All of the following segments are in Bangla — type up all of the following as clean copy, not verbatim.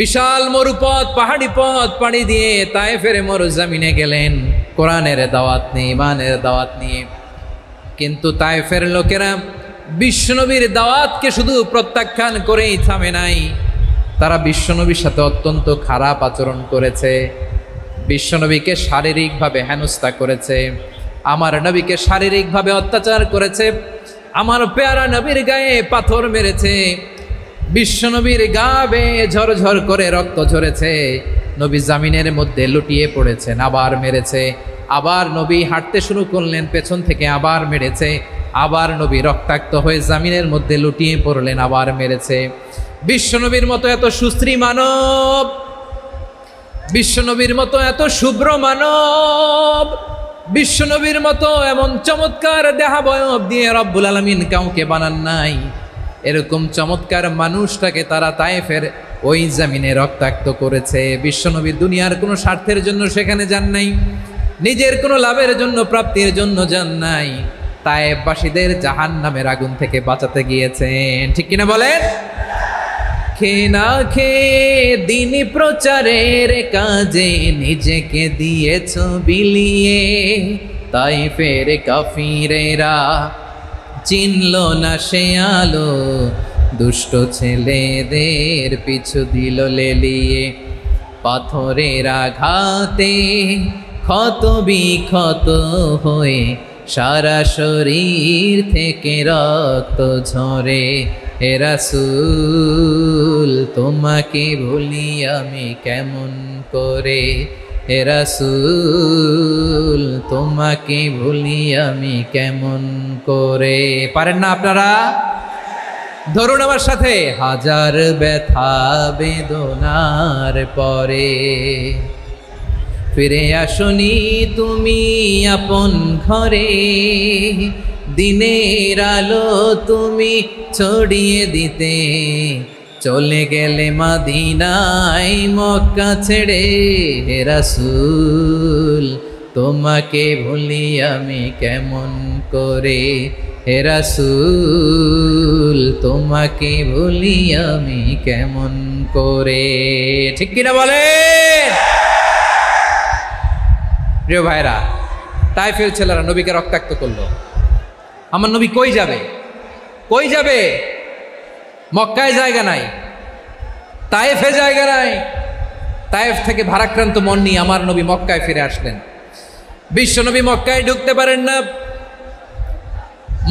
বিশাল মরুপথ, পাহাড়ি পথ পাড়ি দিয়ে তায়েফের মরুজমিনে গেলেন কোরআনের দাওয়াত নিয়ে, ইমানের দাওয়াত নিয়ে। কিন্তু তায়েফের লোকেরা বিশ্বনবীর দাওয়াতকে শুধু প্রত্যাখ্যান করেই থামে নাই, তারা বিশ্বনবীর সাথে অত্যন্ত খারাপ আচরণ করেছে। বিশ্বনবীকে শারীরিকভাবে হেনস্থা করেছে, আমার নবীকে শারীরিকভাবে অত্যাচার করেছে, আমার পেয়ারা নবীর গায়ে পাথর মেরেছে, বিশ্বনবীর গা বেয়ে ঝরঝর করে রক্ত ঝরেছে, নবী জামিনের মধ্যে লুটিয়ে পড়েছেন, আবার মেরেছে, আবার নবী হাঁটতে শুরু করলেন, পেছন থেকে আবার মেরেছে, আবার নবী রক্তাক্ত হয়ে জামিনের মধ্যে লুটিয়ে পড়লেন, আবার মেরেছে। বিশ্বনবীর মতো এত সুশ্রী মানব, বিশ্বনবীর মতো এত শুভ্র মানব, বিশ্বনবীর মতো এমন চমৎকার দেহাবয়ব দিয়ে রব্বুল আলামিন কাউকে বানান নাই। এরকম চমৎকার মানুষটাকে তারা তায়েফের ওই জমিনে রক্তাক্ত করেছে। বিশ্বনবী দুনিয়ার কোনো স্বার্থের জন্য সেখানে যান নাই, নিজের কোনো লাভের জন্য, প্রাপ্তির জন্য যান নাই, তায়েফবাসীদের জাহান্নামের আগুন থেকে বাঁচাতে গিয়েছেন। ঠিক কিনা বলেন? খেয়ে না খেয়ে দিন প্রচারের কাজে নিজেকে দিয়েছ বিলিয়ে, তায়েফের কাফিরেরা চিনল না সে আলো, দুষ্ট ছেলেদের পিছু দিল লেলিয়ে, পাথরের আঘাতে ক্ষত বিক্ষত হয়ে সারা শরীর থেকে রক্ত ঝরে। হে রাসূল তোমাকে ভুলি আমি কেমন করে, হে রাসূল তোমাকে ভুলি আমি কেমন করে। পারেন না আপনারা? ধরুন আমার সাথে, হাজার ব্যথা বেদনার পরে ফিরে আসনি তুমি আপন ঘরে, দিনের আলো তুমি ছড়িয়ে দিতে চলে গেলে মদিনায় মক্কা ছেড়ে। হে রাসূল তোমাকে ভুলি আমি কেমন করে, হে রাসূল তোমাকে ভুলি আমি কেমন করে। ঠিক কিনা বলেন? প্রিয় ভাইরা, তায়েফের ছেলেরা নবীকে রক্তাক্ত করলো। আমার নবী কই যাবে? কই যাবে? মক্কায় জায়গা নাই, তায়েফে জায়গা নাই। তায়েফ থেকে ভারাক্রান্ত মন নিয়ে আমার নবী মক্কায় ফিরে আসলেন। বিশ্ব নবী মক্কায় ঢুকতে পারেন না।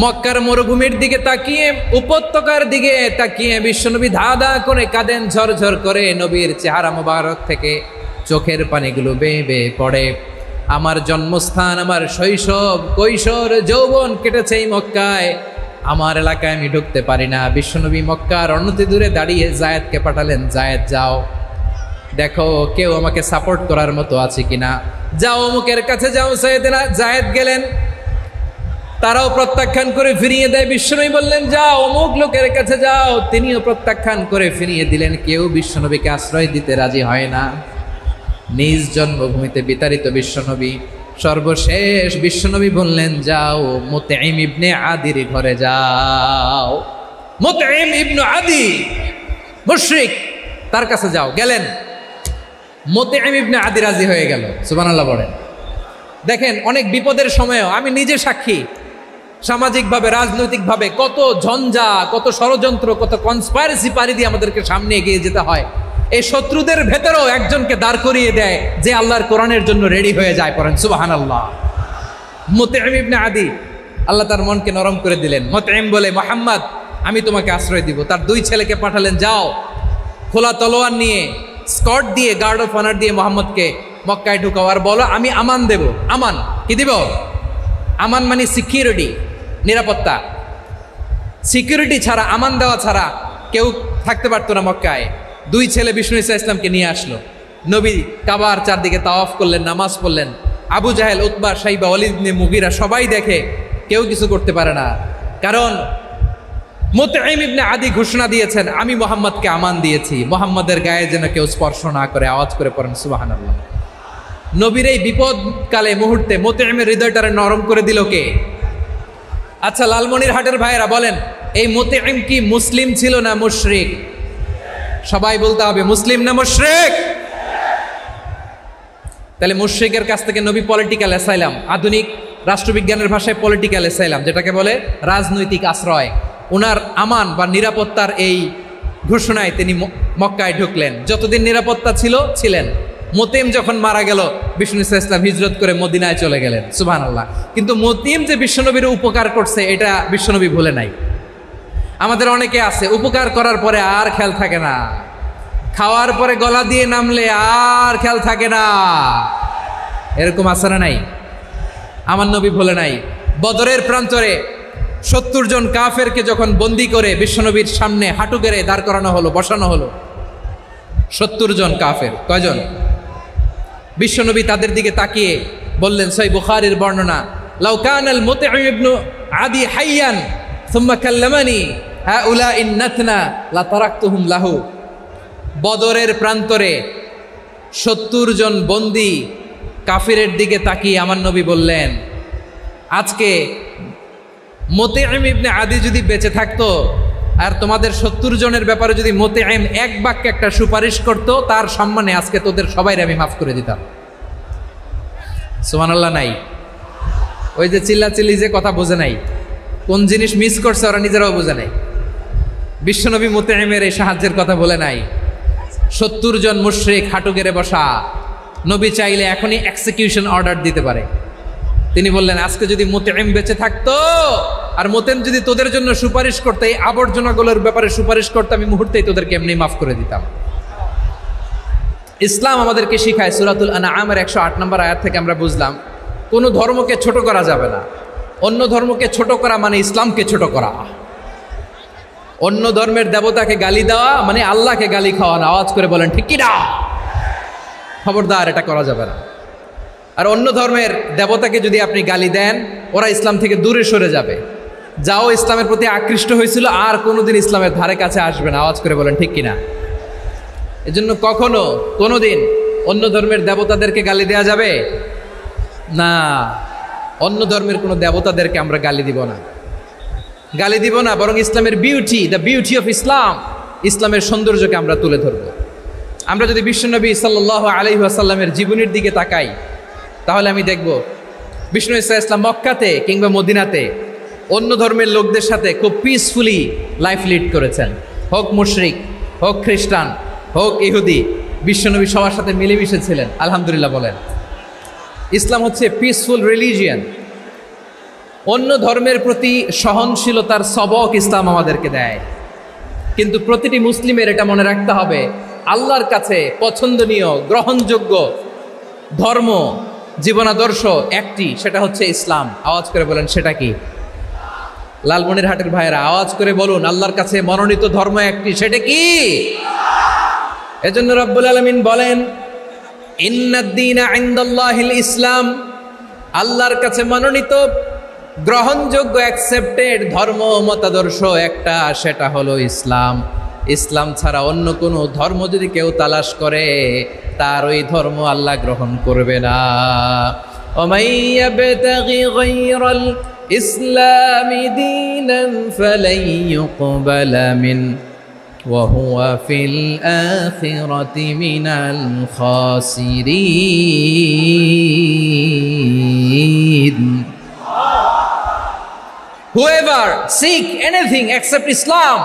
মক্কার মরুভূমির দিকে তাকিয়ে, উপত্যকার দিকে তাকিয়ে বিশ্বনবী ধা ধা করে কাঁদেন, ঝরঝর করে। নবীর চেহারা মোবারক থেকে চোখের পানিগুলো বেয়ে বেয়ে পড়ে। আমার জন্মস্থান, আমার শৈশব, কৈশোর, যৌবন কেটেছে এই মক্কায়, আমার এলাকায় আমি ঢুকতে পারি না। বিশ্বনবী মক্কার অনতি দূরে দাঁড়িয়ে জায়েদকে পাঠালেন, জায়েদ যাও দেখো কেউ আমাকে সাপোর্ট করার মতো আছে কিনা, যাও অমুকের কাছে যাও। জায়েদ গেলেন, তারাও প্রত্যাখ্যান করে ফিরিয়ে দেয়। বিশ্বনবী বললেন যাও অমুক লোকের কাছে যাও, তিনিও প্রত্যাখ্যান করে ফিরিয়ে দিলেন। কেউ বিশ্বনবীকে আশ্রয় দিতে রাজি হয় না। নিজ জন্মভূমিতে বিতাড়িত বিশ্বনবী, সর্বশেষ বিশ্বনবী বললেন যাও মুতঈম ইবনে আদির ঘরে যাও। মুতঈম ইবনে আদি মুশরিক, তার কাছে যাও। গেলেন, মুতঈম ইবনে আদি রাজি হয়ে গেল। সুবহানাল্লাহ বলেন। দেখেন, অনেক বিপদের সময়ও আমি নিজে সাক্ষী, সামাজিকভাবে, রাজনৈতিকভাবে কত ঝঞ্ঝা, কত ষড়যন্ত্র, কত কনস্পাইরেসি পাড়ি দিয়ে আমাদেরকে সামনে এগিয়ে যেতে হয়। এই শত্রুদের ভেতরেও একজনকে দাঁড় করিয়ে দেয় যে আল্লাহর কোরআনের জন্য রেডি হয়ে যায়। পড়েন সুবহানাল্লাহ। মুতঈম ইবনে আদি, আল্লাহ তার মনকে নরম করে দিলেন। মুতঈম বলে, মুহাম্মদ আমি তোমাকে আশ্রয় দিব। তার দুই ছেলেকে পাঠালেন, যাও খোলা তলোয়ার নিয়ে, স্কট দিয়ে, গার্ড অফ অনার দিয়ে মোহাম্মদকে মক্কায় ঢুকাও, আর বলো আমি আমান দেব। আমান কি দিব? আমান মানে সিকিউরিটি, নিরাপত্তা। সিকিউরিটি ছাড়া, আমান দেওয়া ছাড়া কেউ থাকতে পারতো না মক্কায়। দুই ছেলে বিষ্ণু ইসা ইসলামকে নিয়ে আসলো। নবী কাবার চারদিকে তাওয়াফ করলেন, নামাজ পড়লেন। আবু জাহেল, উতবা, শাইবা, ওয়ালিদ ইবনে মুগীরা সবাই দেখে, কেউ কিছু করতে পারে না। কারণ মুতঈম ইবনে আদি ঘোষণা দিয়েছেন আমি মুহাম্মদকে আমান দিয়েছি, মুহাম্মদের গায়ে যেন কেউ স্পর্শ না করে। আওয়াজ করে পড়েন সুবহানাল্লাহ। নবীর এই বিপদকালে মুহূর্তে মুতঈমের হৃদয়টারে নরম করে দিল কে? আচ্ছা লালমনিরহাটের ভাইয়েরা বলেন, এই মুতঈম কি মুসলিম ছিল না মুশরিক? সবাই বলতে হবে মুসলিম না মুশরিক। তাহলে মুশরিকের কাছ থেকে নবী পলিটিক্যাল অ্যাসাইলাম, আধুনিক রাষ্ট্রবিজ্ঞানের ভাষায় পলিটিক্যাল অ্যাসাইলাম, যেটাকে বলে রাজনৈতিক আশ্রয়, ওনার আমান বা নিরাপত্তার এই ঘোষণায় তিনি মক্কায় ঢুকলেন। যতদিন নিরাপত্তা ছিলেন। মুতিম যখন মারা গেল, বিষ্ণু ইসলাম হিজরত করে মদিনায় চলে গেলেন, সুবহানাল্লাহ। কিন্তু মুতিম যে বিশ্বনবীর উপকার করছে এটা বিশ্বনবী ভুলে নাই। আমাদের অনেকে আছে উপকার করার পরে আর খেয়াল থাকে না, খাওয়ার পরে গলা দিয়ে নামলে আর খেয়াল থাকে না, এরকম আছে না নাই? আমার নবী ভুলে নাই। বদরের প্রান্তরে 70 জন কাফেরকে যখন বন্দি করে বিশ্বনবীর সামনে হাঁটু গেড়ে দাঁড় করানো হলো, বসানো হলো, 70 জন কাফের। কয়জন? বিশ্বনবী তাদের দিকে তাকিয়ে বললেন, সহিহ বুখারীর বর্ণনা, লাউ কানাল মুতঈম ইবনে আদি হাইয়ান সুম্মা কাল্লামানি হাউলাই নাতনা লা তারাকতুহুম লাহু। বদরের প্রান্তরে 70 জন বন্দি কাফিরের দিকে তাকিয়ে আমার নবী বললেন, আজকে মুতঈম ইবনে আদি যদি বেঁচে থাকতো আর তোমাদের 70 জনের ব্যাপারে যদি মুতঈম এক বাক্যে একটা সুপারিশ করত, তার সম্মানে আজকে তোদের সবাইকে আমি মাফ করে দিতাম। সুবহানাল্লাহ নাই? ওই যে চিল্লাচিল্লি যে কথা বোঝে নাই, কোন জিনিস মিস করছে ওরা নিজেরাও বোঝে নাই। বিশ্বনবী মুতঈমের এই সাহায্যের কথা বলে নাই। 70 জন মুশরিক হাঁটু গেড়ে বসা, নবী চাইলে এখনই এক্সিকিউশন অর্ডার দিতে পারে। তিনি বললেন, আজকে যদি মুতঈম বেঁচে থাকতো আর মুতঈম যদি তোদের জন্য সুপারিশ করতে, এই আবর্জনাগুলোর ব্যাপারে সুপারিশ করতে, আমি মুহূর্তেই তোদেরকে এমনি মাফ করে দিতাম। ইসলাম আমাদেরকে শিখায়, সূরাতুল আনআমের 108 নম্বর আয়াত থেকে আমরা বুঝলাম, কোনো ধর্মকে ছোট করা যাবে না। অন্য ধর্মকে ছোট করা মানে ইসলামকে ছোট করা। অন্য ধর্মের দেবতাকে গালি দেওয়া মানে আল্লাহকে গালি খাওয়া না। আওয়াজ করে বলেন ঠিক কি না? খবরদার, এটা করা যাবে না। আর অন্য ধর্মের দেবতাকে যদি আপনি গালি দেন, ওরা ইসলাম থেকে দূরে সরে যাবে। যাও ইসলামের প্রতি আকৃষ্ট হয়েছিল আর কোনোদিন ইসলামের ধারে কাছে আসবে না। আওয়াজ করে বলেন ঠিক কিনা? এজন্য কখনো কোনোদিন অন্য ধর্মের দেবতাদেরকে গালি দেওয়া যাবে না। অন্য ধর্মের কোনো দেবতাদেরকে আমরা গালি দিব না, গালি দিব না, বরং ইসলামের beauty, the beauty of Islam, ইসলামের সৌন্দর্যকে আমরা তুলে ধরব। আমরা যদি বিশ্বনবী সাল্লাল্লাহু আলাইহি ওয়াসাল্লামের জীবনের দিকে তাকাই, তাহলে আমি দেখব বিষ্ণু ইসলাম মক্কাতে কিংবা মদিনাতে অন্য ধর্মের লোকদের সাথে খুব পিসফুলি লাইফ লিড করেছেন। হোক মুশরিক, হোক খ্রিস্টান, হোক ইহুদি, বিশ্বনবী সবার সাথে মিলেমিশে ছিলেন। আলহামদুলিল্লাহ বলেন। ইসলাম হচ্ছে পিসফুল রিলিজিয়ান। অন্য ধর্মের প্রতি সহনশীলতার সবক ইসলাম আমাদেরকে দেয়। কিন্তু প্রতিটি মুসলিমের এটা মনে রাখতে হবে, আল্লাহর কাছে পছন্দনীয় গ্রহণযোগ্য ধর্ম, জীবনাদর্শ একটি, সেটা হচ্ছে ইসলাম। আওয়াজ করে বলেন সেটা কি? লালমনিরহাটের ভাইয়েরা আওয়াজ করে বলুন, আল্লাহর কাছে মনোনীত ধর্ম একটি, সেটা কি? এজন্য রব্বুল আলামিন বলেন, ইন্নাদ-দীনা ইনদাল্লাহিল ইসলাম, আল্লাহর কাছে মনোনীত গ্রহণযোগ্য অ্যাকসেপ্টেড ধর্ম মতাদর্শ একটা, সেটা হলো ইসলাম। ইসলাম ছাড়া অন্য কোনো ধর্ম যদি কেউ তালাশ করে, তার ওই ধর্ম আল্লাহ গ্রহণ করবে না। ওমাই ইয়াবতাগি গায়রাল ইসলামি দীনান ফালাই ইউকবালা মিন ওয়া হুয়া ফিল আখিরাতি মিনাল খাসিরিন। Whoever seek anything except Islam,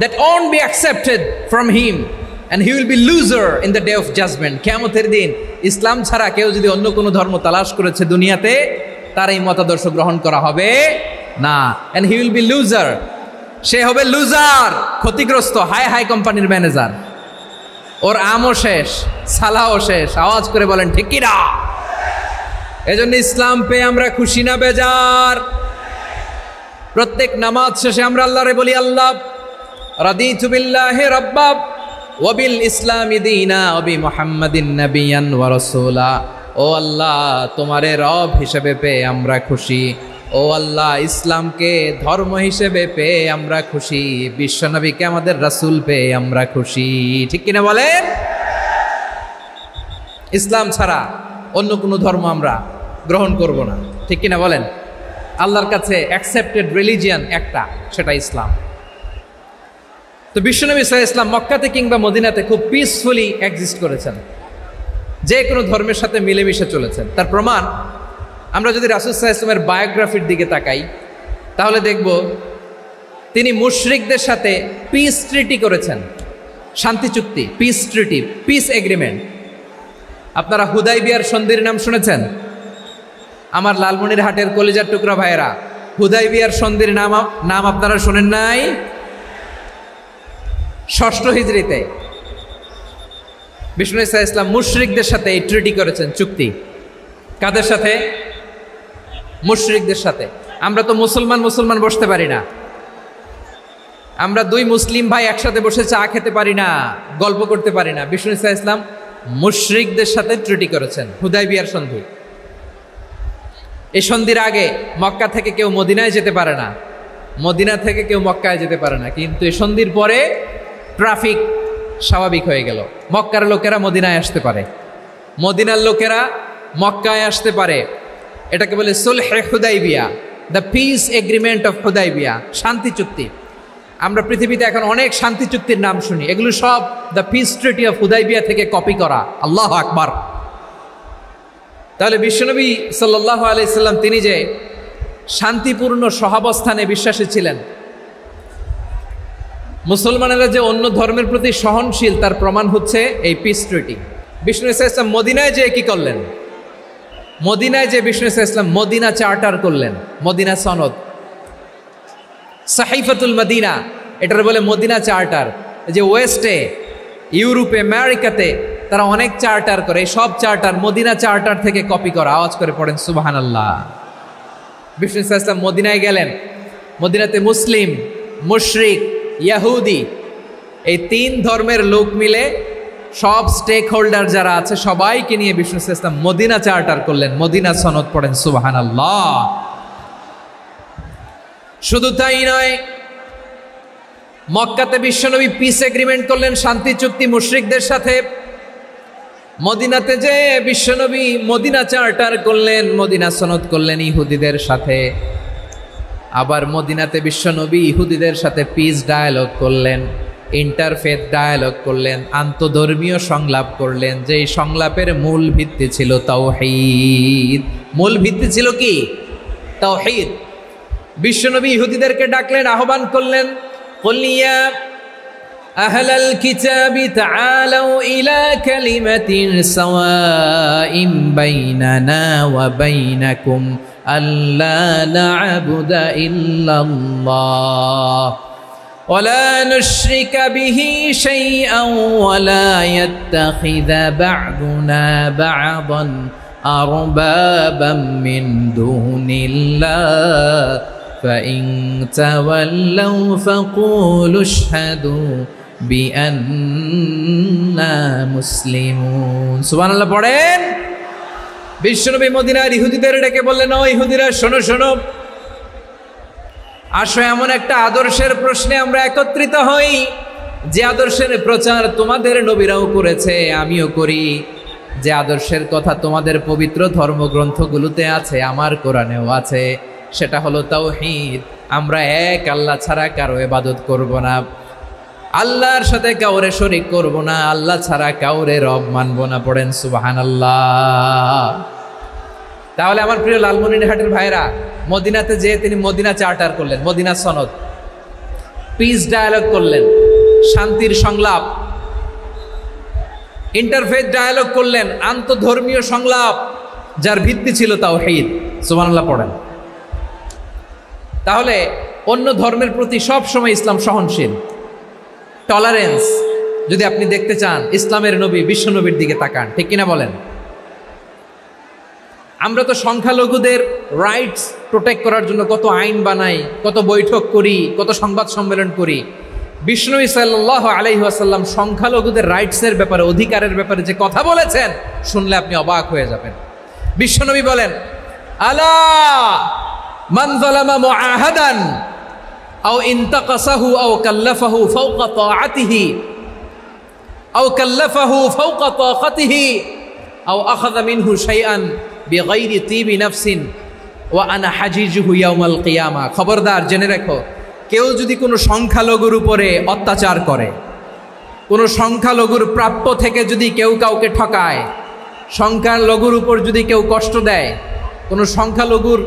that won't be accepted from him, and he will be loser in the day of judgment. কিয়ামতের দিন ইসলাম ছাড়া কেউ যদি অন্য কোনো ধর্ম তালাশ করেছে দুনিয়াতে, তার এই মতাদর্শ গ্রহণ করা হবে না। and he will be loser, সে হবে লুজার, ক্ষতিগ্রস্ত। হাই হাই কোম্পানির ম্যানেজার, ওর আমও শেষ, সালাও শেষ। আওয়াজ করে বলেন ঠিক কি না? এজন্য ইসলাম পেয়ে আমরা খুশি না বেজার? প্রত্যেক নামাজ শেষে আমরা আল্লাহরে বলি, আল্লাহ রাদিতু বিল্লাহি রাব্বা ওয়া বিল ইসলামি দীনা ওয়া বি মুহাম্মাদিন নাবিয়ান ওয়া রাসূলা। ও আল্লাহ, তোমারে রব হিসেবে পেয়ে আমরা খুশি। ও আল্লাহ, ইসলামকে ধর্ম হিসেবে পেয়ে আমরা খুশি। বিশ্বনবীকে আমাদের রাসূল পেয়ে আমরা খুশি। ঠিক কিনা বলেন? ইসলাম ছাড়া অন্য কোনো ধর্ম আমরা গ্রহণ করব না। ঠিক কিনা বলেন? আল্লাহর কাছে অ্যাকসেপ্টেড রিলিজিয়ান একটা, সেটা ইসলাম। তো বিশ্বনবী সাল্লাল্লাহু আলাইহি ওয়াসাল্লাম মক্কাতে কিংবা মদিনাতে খুব পিসফুলি এক্সিস্ট করেছেন, যে কোনো ধর্মের সাথে মিলেমিশে চলেছেন। তার প্রমাণ আমরা যদি রাসূল সাল্লাল্লাহু আলাইহি ওয়াসাল্লামের বায়োগ্রাফির দিকে তাকাই তাহলে দেখব তিনি মুশরিকদের সাথে পিস ট্রিটি করেছেন, শান্তি চুক্তি, পিস ট্রিটি, পিস এগ্রিমেন্ট। আপনারা হুদাইবিয়ার সন্ধির নাম শুনেছেন? আমার লালমনিরহাটের কলিজার টুকরা ভাইয়েরা, হুদাইবিয়ার সন্ধির নাম আপনারা শোনেন নাই? ষষ্ঠ হিজরিতে বিষ্ণু ঈসা ইসলাম মুশরিকদের সাথে এই ট্রিটি করেছেন, চুক্তি। কাদের সাথে? মুশরিকদের সাথে। আমরা তো মুসলমান বসতে পারি না, আমরা দুই মুসলিম ভাই একসাথে বসে চা খেতে পারি না, গল্প করতে পারি না। বিষ্ণু ঈসা ইসলাম মুশরিকদের সাথে ট্রিটি করেছেন, হুদাইবিয়ার সন্ধি। এই সন্ধির আগে মক্কা থেকে কেউ মদিনায় যেতে পারে না, মদিনা থেকে কেউ মক্কায় যেতে পারে না। কিন্তু এই সন্ধির পরে ট্রাফিক স্বাভাবিক হয়ে গেল, মক্কার লোকেরা মদিনায় আসতে পারে, মদিনার লোকেরা মক্কায় আসতে পারে। এটাকে বলে সুলহে হুদাইবিয়া, the peace agreement of Hudaibiya, শান্তি চুক্তি। আমরা পৃথিবীতে এখন অনেক শান্তি চুক্তির নাম শুনি, এগুলো সব the piece treaty of Hudaibiya থেকে কপি করা। আল্লাহু আকবার। তাহলে বিশ্বনবী সাল্লাল্লাহু আলাইহি সাল্লাম তিনি যে শান্তিপূর্ণ সহাবস্থানে বিশ্বাসী ছিলেন, মুসলমানেরা যে অন্য ধর্মের প্রতি সহনশীল, তার প্রমাণ হচ্ছে এই পিস ট্রিটি। বিষ্ণু ঈসা ইসলাম মদিনায় যে কি করলেন? মদিনায় যে বিষ্ণু ঈসা ইসলাম মদিনা চার্টার করলেন, মদিনা সনদ, সাহিফাতুল মদিনা, এটার বলে মদিনা চার্টার। যে ওয়েস্টে, ইউরোপে, আমেরিকাতে তারা অনেক চার্টার করে, এই সব চার্টার মদিনা চার্টার থেকে কপি করা। আওয়াজ করে পড়েন সুবহানাল্লাহ। বিষ্ণু ঈসা ইসলাম মদিনায় গেলেন, মদিনাতে মুসলিম, মুশরিক, ইয়াহুদি, এই তিন ধর্মের লোক মিলে সব স্টেক হোল্ডার যারা আছে সবাইকে নিয়ে বিষ্ণু ঈসা ইসলাম মদিনা চার্টার করলেন, মদিনা সনদ। পড়েন সুবহানাল্লাহ। শুধু তাই নয়, মক্কাতে বিশ্বনবী পিস এগ্রিমেন্ট করলেন, শান্তি চুক্তি মুশরিকদের সাথে। মদিনাতে যে বিশ্বনবী মদিনা চার্টার করলেন, মদিনা সনদ করলেন ইহুদিদের সাথে। আবার মদিনাতে বিশ্বনবী ইহুদিদের সাথে পিস ডায়ালগ করলেন, ইন্টারফেথ ডায়ালগ করলেন, আন্তধর্মীয় সংলাপ করলেন। যেই সংলাপের মূল ভিত্তি ছিল তাওহীদ। মূল ভিত্তি ছিল কি? তাওহীদ। বিশ্বনবী ইহুদিদেরকে ডাকলেন, আহ্বান করলেন, কুল ইয়া আহলাল কিতাবি তাআলাউ ইলা কালিমাতিন সাওয়াইন বাইনানা ওয়া বাইনাকুম আল্লা না'বুদা ইল্লাল্লাহ ওয়া লা নুশরিকা বিহি শাইআন ওয়া লা ইয়াত্তাখিযা বা'দুনা বা'দান আরবাবাম মিন দুনিল্লাহ فإن تولوا فقولوا اشهدوا بأننا مسلمون। সুবহানাল্লাহ পড়েন। বিশ্বনবী মদিনার ইহুদিদের ডেকে বললেন, ও ইহুদিরা, শোনো শোনো, আসো এমন একটা আদর্শের প্রশ্নে আমরা একত্রিত হই, যে আদর্শের প্রচার তোমাদের নবীরাও করেছে, আমিও করি, যে আদর্শের কথা তোমাদের পবিত্র ধর্মগ্রন্থগুলোতে আছে, আমার কোরআনেও আছে। সেটা হলো তাওহীদ। আমরা এক আল্লাহ ছাড়া কারো ইবাদত করব না, আল্লাহর সাথে কাউরে শরীক করব না, আল্লাহ ছাড়া কাউরে রব মানব না। পড়েন সুবহানাল্লাহ। তাহলে আমার প্রিয় লালমনিরহাটের ভাইরা, মদিনাতে যেয়ে তিনি মদিনা চার্টার করলেন, মদিনা সনদ, পিস ডায়ালগ করলেন, শান্তির সংলাপ, ইন্টারফেথ ডায়ালগ করলেন, আন্তধর্মীয় সংলাপ, যার ভিত্তি ছিল তাওহীদ। সুবহানাল্লাহ পড়েন। তাহলে অন্য ধর্মের প্রতি সব সময় ইসলাম সহনশীল, টলারেন্স। যদি আপনি দেখতে চান ইসলামের নবী বিশ্ব নবীর দিকে তাকান, ঠিক কিনা বলেন? আমরা তো সংখ্যালঘুদের রাইটস প্রোটেক্ট করার জন্য কত আইন বানাই, কত বৈঠক করি, কত সংবাদ সম্মেলন করি। বিষ্ণু সাল্লাল্লাহু আলাইহি ওয়াসাল্লাম সংখ্যালঘুদের রাইটসের ব্যাপারে, অধিকারের ব্যাপারে যে কথা বলেছেন, শুনলে আপনি অবাক হয়ে যাবেন। বিশ্বনবী বলেন, আলা মান যালামা মুআহাদান আও ইনতাকাসাহু আও কাল্লাফাহু ফাওকা তাআতিহি আও কাল্লাফাহু ফাওকা তাকাতিহি আও আখাযা মিনহু শাইআন বিগাইরি তিবি নাফসিন ওয়া আনা হাজিজুহু ইয়াউমাল কিয়ামা। খবরদার, জেনে রাখো, কেউ যদি কোনো সংখ্যালঘুর উপরে অত্যাচার করে, কোনো সংখ্যালঘুর প্রাপ্য থেকে যদি কেউ কাউকে ঠকায়, সংখ্যালঘুর উপর যদি কেউ কষ্ট দেয়, কোনো সংখ্যালঘুর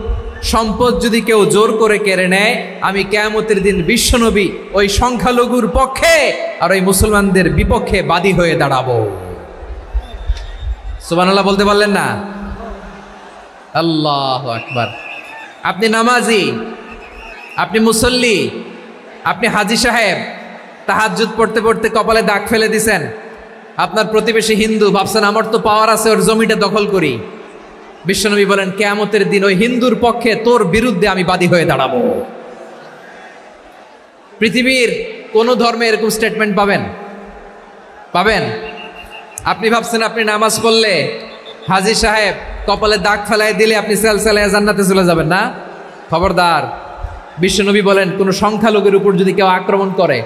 সম্পদ যদি কেউ জোর করে কেড়ে নেয়, আমি কিয়ামতের দিন বিশ্বনবী ওই সংখ্যালঘুর পক্ষে আর ওই মুসলমানদের বিপক্ষে বাদী হয়ে দাঁড়াবো। সুবহানাল্লাহ বলতে পারলেন না? আল্লাহু আকবার। আপনি নামাজি, আপনি মুসল্লি, আপনি হাজী সাহেব, তাহাজ্জুদ পড়তে পড়তে কপালে দাগ ফেলে দিছেন, আপনার প্রতিবেশী হিন্দু, ভাবছেন আমার তো পাওয়ার আছে, ওর জমিটা দখল করি। বিশ্বনবী বলেন কিয়ামতের দিন ওই হিন্দুর পক্ষে তোর বিরুদ্ধে আমি বাদী হয়ে দাঁড়াবো। পৃথিবীর কোন ধর্মে এরকম স্টেটমেন্ট পাবেন? পাবেন? আপনি ভাবছেন আপনি নামাজ পড়লে হাজী সাহেব কপালে দাগ ফেলায় দিলে আপনি সেলসেলায় জান্নাতে চলে যাবেন না? খবরদার। বিশ্বনবী বলেন কোন সংখ্যালঘুর উপর যদি কেউ আক্রমণ করে,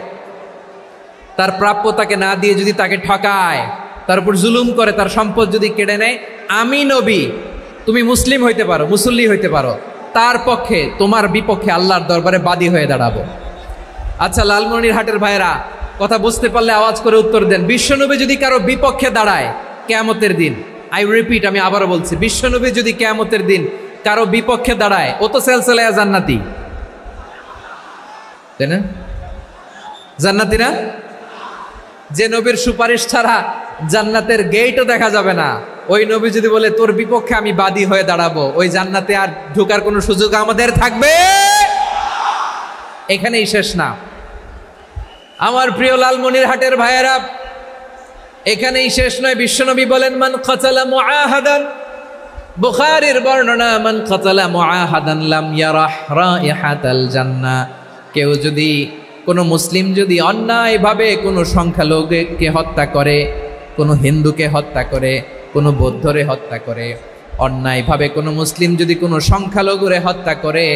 তার প্রাপ্য তাকে না দিয়ে যদি তাকে ঠকায়, তার উপর জুলুম করে, তার সম্পদ যদি কেড়ে নেয়, আমি নবী, তুমি মুসলিম হইতে পারো, মুসল্লি হইতে পারো, তার পক্ষে তোমার বিপক্ষে আল্লাহর দরবারে বাদী হয়ে দাঁড়াবো। আচ্ছা লালমনিরহাটের ভাইরা, কথা বুঝতে পারলে আওয়াজ করে উত্তর দেন। বিশ্বনবী যদি কারো বিপক্ষে দাঁড়ায় কিয়ামতের দিন, আই রিপিট, আমি আবারও বলছি, বিশ্বনবী যদি কিয়ামতের দিন কারো বিপক্ষে দাঁড়ায়, ও তো সেলসেলায়া জান্নাতি, তাই না? জান্নাতি না? যে নবীর সুপারিশ ছাড়া জান্নাতের গেটও দেখা যাবে না, ওই নবী যদি বলে তোর বিপক্ষে আমি বাদী হয়ে দাঁড়াবো, ওই জান্নাতে আর ঢোকার কোনো সুযোগ আমাদের থাকবে? এখানেই শেষ না আমার প্রিয় লালমনিরহাটের ভাইয়েরা, এখানেই শেষ নয়। বিশ্বনবী বলেন মান কাতালা মুআহাদান, বুখারীর বর্ণনা, মান কাতালা মুআহাদান লাম ইয়ারাহ রাইহাতাল জান্নাহ। কেউ যদি, কোনো মুসলিম যদি অন্যায়ভাবে কোনো সংখ্যালঘুকে হত্যা করে, কোনো হিন্দুকে হত্যা করে, কোনো বৌদ্ধরে হত্যা করে, অন্যায়ভাবে কোনো মুসলিম যদি কোনো সংখ্যালঘুরে হত্যা করে,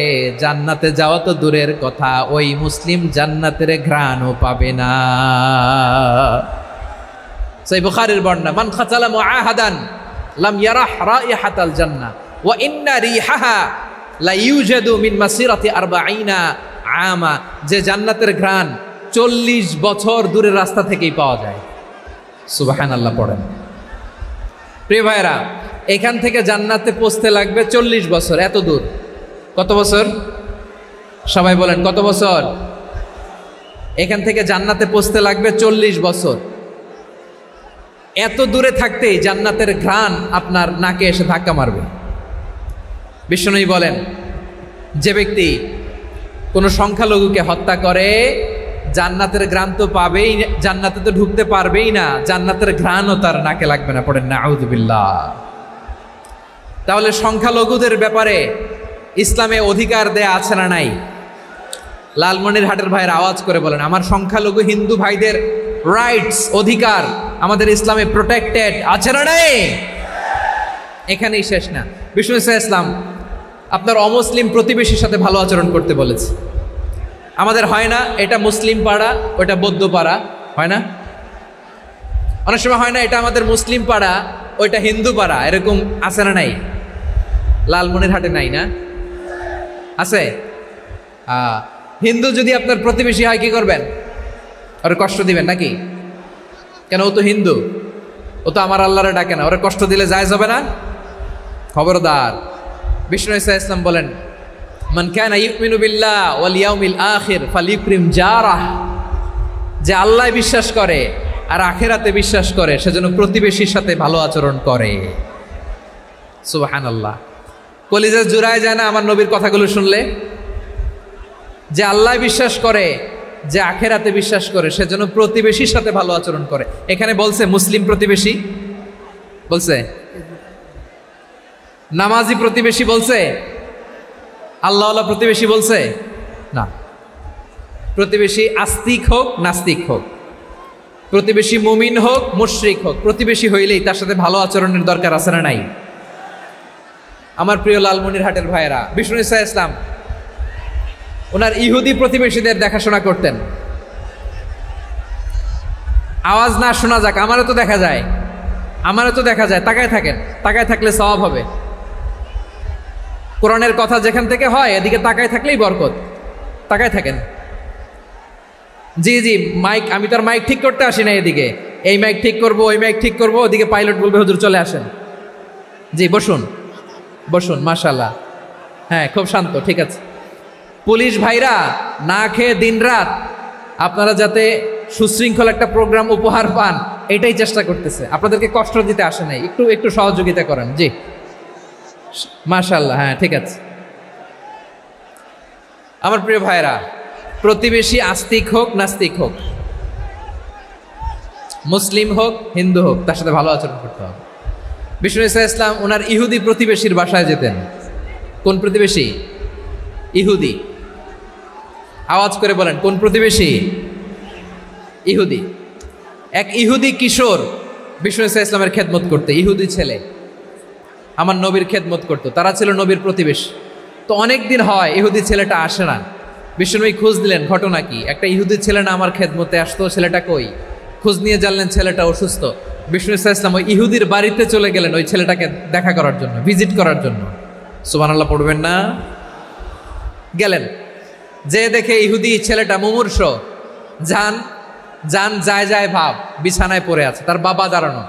জান্নাতে যাওয়া তো দূরের কথা, ওই মুসলিম জান্নাতের ঘ্রাণও পাবে না। সেই বুখারীর বর্ণনা, মান কাতালা মুআহাদান লাম ইয়ারাহ রাইহাতাল জান্নাহ ওয়া ইন্না রিহাহা লা ইউজাদু মিন মাসিরাতি 40 আমা। যে জান্নাতের ঘ্রাণ 40 বছর দূরের রাস্তা থেকেই পাওয়া যায়। সুবহানাল্লাহ পড়েন। প্রিয় ভাইরা, এখান থেকে জান্নাতে পৌঁছতে লাগবে 40 বছর। এত দূর, কত বছর? সবাই বলেন কত বছর? এখান থেকে জান্নাতে পৌঁছতে লাগবে 40 বছর। এত দূরে থাকতেই জান্নাতের ঘ্রাণ আপনার নাকে এসে ধাক্কা মারবে। বিশ্বনবী বলেন যে ব্যক্তি কোনো সংখ্যালঘুকে হত্যা করে, জান্নাতের ঘ্রাণ তো পাবেই, জান্নাতে তো ঢুকতে পারবেই না, জান্নাতের ঘ্রাণও তার নাকে লাগবে না। পড়েন নাউযুবিল্লাহ। তাহলে সংখ্যালঘুদের ব্যাপারে ইসলামে অধিকার দেয়া আছে না নাই? লালমনিরহাটের ভাইয়ের আওয়াজ করে বলেন, আমার সংখ্যালঘু হিন্দু ভাইদের রাইটস, অধিকার আমাদের ইসলামে প্রোটেক্টেড আছে না নাই? এখানেই শেষ না। বিষ্ণু ইসলাম আপনার অমুসলিম প্রতিবেশীর সাথে ভালো আচরণ করতে বলেছে। আমাদের হয় না, এটা মুসলিম পাড়া, ওটা বৌদ্ধ পাড়া, হয় না? অনেক সময় হয় না, এটা আমাদের মুসলিম পাড়া, ওইটা হিন্দু পাড়া, এরকম আছে না নাই? লালমনিরহাটে নাই না? আছে? হিন্দু যদি আপনার প্রতিবেশী হয় কি করবেন? ওরে কষ্ট দিবেন নাকি? কেন? ও তো হিন্দু, ও তো আমার আল্লাহরে ডাকে না, ওরে কষ্ট দিলে জায়েজ হবে না? খবরদার। বিষ্ণু ইসলাম বলেন মান কানা ইউমিনু বিল্লাহ ওয়াল ইয়াউমিল আখির ফালিউকরিম জারাহ। যে আল্লাহ বিশ্বাস করে আর আখিরাতে বিশ্বাস করে, সেজন্য প্রতিবেশীর সাথে ভালো আচরণ করে। সুবহানাল্লাহ। কলিজা জুড়ায় যায় না আমার নবীর কথাগুলো শুনলে? যে আল্লাহ বিশ্বাস করে, যে আখিরাতে বিশ্বাস করে, সেজন্য প্রতিবেশীর সাথে ভালো আচরণ করে। এখানে বলছে মুসলিম প্রতিবেশী বলছে, নামাজি প্রতিবেশী বলছে, আল্লাহওয়ালা প্রতিবেশী বলছে না। প্রতিবেশী আস্তিক হোক নাস্তিক হোক, প্রতিবেশী মুমিন হোক মুশরিক হোক, প্রতিবেশী হইলেই তার সাথে ভালো আচরণের দরকার আছে না নাই? আমার প্রিয় লালমনিরহাটের ভাইয়েরা, বিষ্ণু ইসলাম ওনার ইহুদি প্রতিবেশীদের দেখাশোনা করতেন। আওয়াজ না শোনা যাক, আমারও তো দেখা যায়, আমারও তো দেখা যায়। তাকায় থাকেন, তাকায় থাকলে সওয়াব হবে। কোরআনের কথা যেখান থেকে হয় এদিকে তাকায় থাকলেই বরকত। তাকায় থাকেন, জি জি, মাইক, আমি তো আর মাইক ঠিক করতে আসি না এদিকে, এই মাইক ঠিক করব, ওই মাইক ঠিক করব, ওদিকে পাইলট বলবে হুজুর চলে আসেন। জি বসুন বসুন, মাশাআল্লাহ, হ্যাঁ খুব শান্ত, ঠিক আছে। পুলিশ ভাইরা না খেয়ে দিনরাত আপনারা যাতে সুশৃঙ্খল একটা প্রোগ্রাম উপহার পান এটাই চেষ্টা করতেছে, আপনাদেরকে কষ্ট দিতে আসে নাই, একটু একটু সহযোগিতা করেন। জি মাশাআল্লাহ, হ্যাঁ ঠিক আছে। আমার প্রিয় ভাইরা, প্রতিবেশী আস্তিক হোক নাস্তিক হোক, মুসলিম হোক হিন্দু হোক, তার সাথে ভালো আচরণ করতে হবে। বিষ্ণু ইসলাম ওনার ইহুদি প্রতিবেশীর বাসায় যেতেন। কোন প্রতিবেশী? ইহুদি। আওয়াজ করে বলেন, কোন প্রতিবেশী? ইহুদি। এক ইহুদি কিশোর বিষ্ণু ইসলামের খেদমত করতে, ইহুদি ছেলে আমার নবীর খেদমত করতো, তারা ছিল নবীর প্রতিবেশী। তো অনেক দিন হয় ইহুদি ছেলেটা আসে না। বিষ্ণুনবী খোঁজ দিলেন, ঘটনা কি? একটা ইহুদি ছেলে না আমার খেদমতে আসতো, ছেলেটা কই? খোঁজ নিয়ে জানলেন ছেলেটা অসুস্থ। বিষ্ণু ইসলাম ওই ইহুদির বাড়িতে চলে গেলেন ওই ছেলেটাকে দেখা করার জন্য, ভিজিট করার জন্য। সুবহানাল্লাহ পড়বেন না? গেলেন, যে দেখে ইহুদি ছেলেটা মুমূর্ষ, যান যান যায় যায় ভাব, বিছানায় পড়ে আছে, তার বাবা দাঁড়ানো।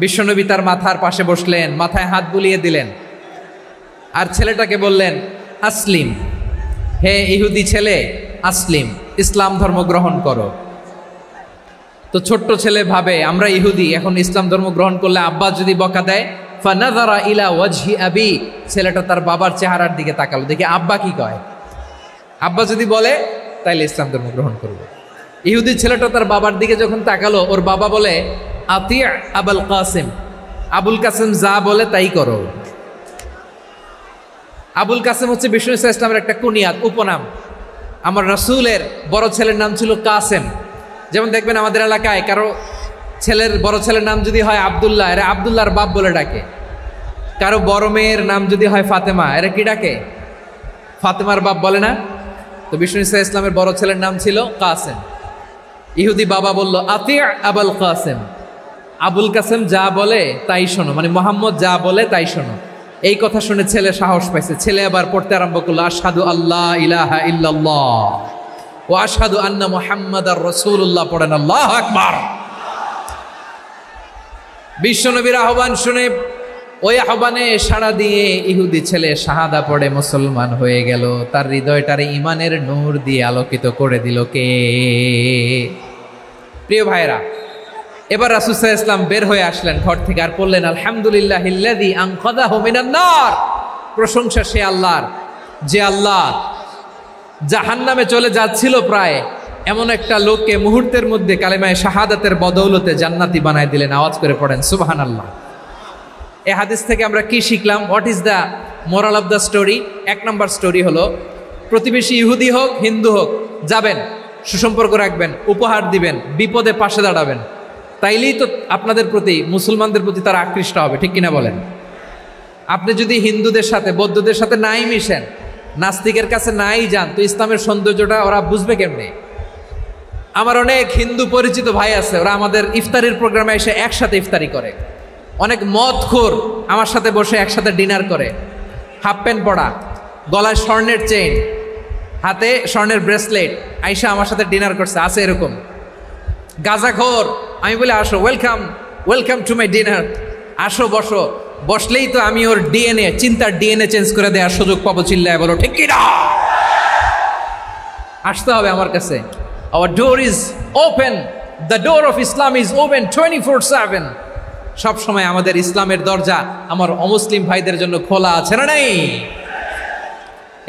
বিশ্বনবী তার মাথার পাশে বসলেন, মাথায় হাত বুলিয়ে দিলেন, আর ছেলেটাকে বললেন আসলিম, হে ইহুদি ছেলে আসলিম, ইসলাম ধর্ম গ্রহণ করো। তো ছোট্ট ছেলে ভাবে আমরা ইহুদি, এখন ইসলাম ধর্ম গ্রহণ করলে আব্বা যদি বকা দেয়, ফানাযারা ইলা ওয়াজহি আবি, ছেলেটা তার বাবার চেহারার দিকে তাকালো, দেখি আব্বা কি কয়। আব্বা যদি বলে তাইলে ইসলাম ধর্ম গ্রহণ করবে। ইহুদি ছেলেটা তার বাবার দিকে যখন তাকালো, ওর বাবা বলে আতি আবুল কাসিম, আবুল কাসিম যা বলে তাই করো। আবুল কাসিম হচ্ছে বিষ্ণু ইসলামের একটা কুনিয়াত, উপনাম। আমার রাসূলের বড় ছেলের নাম ছিল কাসেম। যেমন দেখবেন আমাদের এলাকায় কারো ছেলের বড় ছেলের নাম যদি হয় আব্দুল্লাহ, এরা আব্দুল্লাহর বাপ বলে ডাকে। কারো বড় মেয়ের নাম যদি হয় ফাতেমা, এরা কি ডাকে? ফাতেমার বাপ বলে না? তো বিষ্ণু ইসলামের বড় ছেলের নাম ছিল কাসেম। ইহুদি বাবা বলল আতি আবুল কাসেম, আবুল কাসেম যা বলে তাই শোনো, মানে মোহাম্মদ যা বলে তাই শোনো। এই কথা শুনে ছেলে সাহস পাইছে, ছেলে আবার পড়তে আরম্ভ করলো আশহাদু আল্লাহ ইলাহা ইল্লাল্লাহ ওয়া আশহাদু আন্না মুহাম্মাদার রাসূলুল্লাহ, পড়েন আল্লাহু আকবার। বিশ্বনবীর আহ্বান শুনে ওই আহ্বানে সাড়া দিয়ে ইহুদি ছেলে শাহাদা পড়ে মুসলমান হয়ে গেল। তার হৃদয়টারে ইমানের নূর দিয়ে আলোকিত করে দিল কে? প্রিয় ভাইরা, এবার রাসূল সাল্লাল্লাহু আলাইহি ওয়াসাল্লাম বের হয়ে আসলেন ঘর থেকে, আর বললেন আলহামদুলিল্লাহিল্লাযী আনকাযাহু মিনান নার, প্রশংসা সে আল্লাহর যে আল্লাহ জাহান্নামে চলে যাচ্ছিল প্রায় এমন একটা লোককে মুহূর্তের মধ্যে কালেমায়ে শাহাদাতের বদৌলতে জান্নাতি বানায় দিলেন। আওয়াজ করে পড়েন সুবহানাল্লাহ। এই হাদিস থেকে আমরা কি শিখলাম? What is the moral of the story? এক নম্বর স্টোরি হলো, প্রতিবেশী ইহুদি হোক হিন্দু হোক, যাবেন, সুসম্পর্ক রাখবেন, উপহার দিবেন, বিপদে পাশে দাঁড়াবেন, তাইলেই তো আপনাদের প্রতি, মুসলমানদের প্রতি তারা আকৃষ্ট হবে, ঠিক কিনা বলেন? আপনি যদি হিন্দুদের সাথে বৌদ্ধদের সাথে নাই মিশেন, নাস্তিকের কাছে নাই যান, তো ইসলামের সৌন্দর্যটা ওরা বুঝবে কেমনে? আমার অনেক হিন্দু পরিচিত ভাই আছে, ওরা আমাদের ইফতারির প্রোগ্রামে এসে একসাথে ইফতারি করে। অনেক মদখোর আমার সাথে বসে একসাথে ডিনার করে, হাফ প্যান্ট পরা, গলায় স্বর্ণের চেইন, হাতে স্বর্ণের ব্রেসলেট, আইসা আমার সাথে ডিনার করছে, আছে এরকম। গাঁজাখোর, আমি বলি আসো, welcome welcome to my dinner, আসো বসো। বসলেই তো আমি ওর ডিএনএ, চিন্তার ডিএনএ চেঞ্জ করে দেওয়ার সুযোগ পাবো, চিল্লায় বলো ঠিক কি না? আসতে হবে আমার কাছে। Hour door is open, the door of Islam is open 24/7। সব সময় আমাদের ইসলামের দরজা আমার অমুসলিম ভাইদের জন্য খোলা আছে না নাই?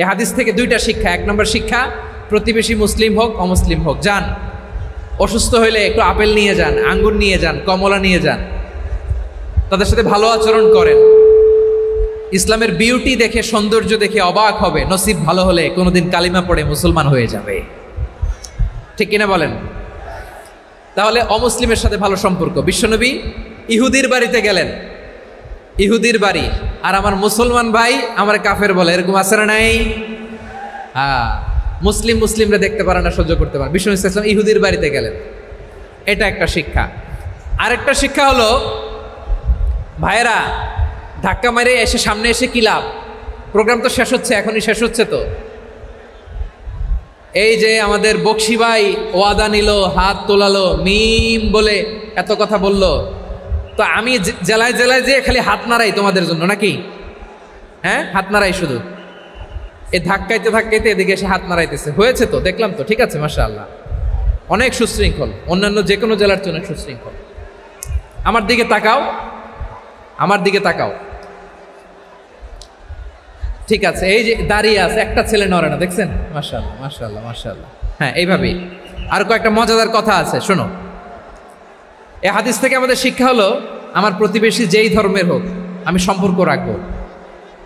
এই হাদিস থেকে দুইটা শিক্ষা। এক নম্বর শিক্ষা, প্রতিবেশী মুসলিম হোক অমুসলিম হোক, যান, অসুস্থ হইলে একটু আপেল নিয়ে যান, আঙ্গুর নিয়ে যান, কমলা নিয়ে যান, তাদের সাথে ভালো আচরণ করেন। ইসলামের বিউটি দেখে, সৌন্দর্য দেখে অবাক হবে, নসিব ভালো হলে কোনোদিন কালিমা পড়ে মুসলমান হয়ে যাবে, ঠিক কিনা বলেন? তাহলে অমুসলিমের সাথে ভালো সম্পর্ক। বিশ্বনবী ইহুদির বাড়িতে গেলেন, ইহুদির বাড়ি, আর আমার মুসলমান ভাই আমার কাফের বলে, এরকম আছে না নাই? হ্যাঁ, মুসলিমরা দেখতে পারে না, সহ্য করতে পারে। বিষ্ণু ইসলাম ইহুদির বাড়িতে গেলেন, এটা একটা শিক্ষা। আরেকটা শিক্ষা হলো, ভাইয়েরা ধাক্কা মারে এসে সামনে এসে কি লাভ? প্রোগ্রাম তো শেষ হচ্ছে, এখনই শেষ হচ্ছে, তো এই যে আমাদের বক্সি ভাই ওয়াদা নিল, হাত তোলালো, মিম বলে এত কথা বলল, তো আমি জেলায় জেলায় যে খালি হাত নাড়াই তোমাদের জন্য নাকি? হ্যাঁ, হাত নাড়াই শুধু, এই ধাক্কাইতে ধাক্কাইতে এদিকে এসে হাত নাড়াইতেছে। হয়েছে তো, দেখলাম তো, ঠিক আছে, মাশাআল্লাহ, অনেক সুশৃঙ্খল, অন্যান্য যে কোনো জেলার চেয়ে অনেক সুশৃঙ্খল। আমার দিকে তাকাও, আমার দিকে তাকাও, ঠিক আছে। এই যে দাঁড়িয়ে আছে, একটা ছেলে নড়ে না, দেখছেন? মাশাআল্লাহ, মাশাআল্লাহ, মাশাআল্লাহ। হ্যাঁ, এইভাবেই। আর কয়েকটা মজাদার কথা আছে, শোনো। এই হাদিস থেকে আমাদের শিক্ষা হলো, আমার প্রতিবেশী যেই ধর্মের হোক আমি সম্পর্ক রাখবো।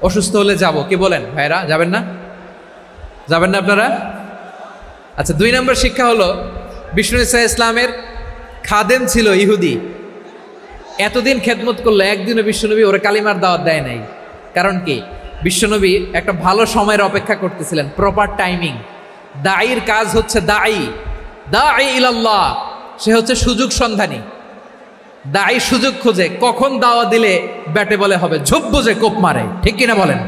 অসুস্থ হলে যাব, কি বলেন ভাইরা? যাবেন না? যাবেন না আপনারা? আচ্ছা, 2 নম্বর শিক্ষা হলো, বিষ্ণু ইসা ইসলামের খাদেম ছিল ইহুদি, এতদিন খেদমত করলো, একদিনও বিশ্বনবী ওরা কালিমার দাওয়াত দেয় নাই। কারণ কি? বিশ্বনবী একটা ভালো সময়ের অপেক্ষা করতেছিলেন, প্রপার টাইমিং। দাঈর কাজ হচ্ছে দাঈ ইলাল্লাহ, সে হচ্ছে সুযোগ সন্ধানী। দাঈ সুযোগ খোঁজে, কখন দাওয়া দিলে ব্যাটে বলে হবে, ঝোপ বুঝে কোপ মারে, ঠিক কিনা বলেন?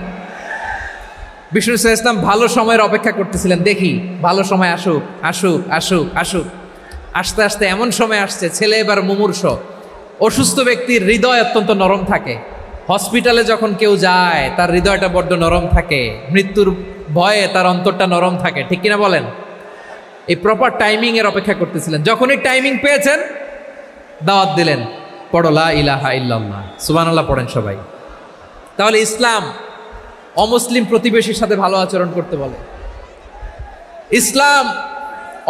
বিষ্ণু ইসলাম ভালো সময়ের অপেক্ষা করতেছিলেন, দেখি ভালো সময় আসুক আসুক আসুক আসুক। আস্তে আস্তে এমন সময় আসছে, ছেলে এবার মুমূর্ষ। অসুস্থ ব্যক্তির হৃদয় অত্যন্ত নরম থাকে। হসপিটালে যখন কেউ যায় তার হৃদয়টা বড্ড নরম থাকে, মৃত্যুর ভয়ে তার অন্তরটা নরম থাকে, ঠিক কিনা বলেন? এই প্রপার টাইমিং এর অপেক্ষা করতেছিলেন। যখনই টাইমিং পেয়েছেন, দাওয়াত দিলেন, পড়ো লা ইলাহা ইল্লাল্লাহ, সুবহানাল্লাহ পড়েন সবাই। তাহলে ইসলাম অমুসলিম প্রতিবেশীর সাথে ভালো আচরণ করতে বলে। ইসলাম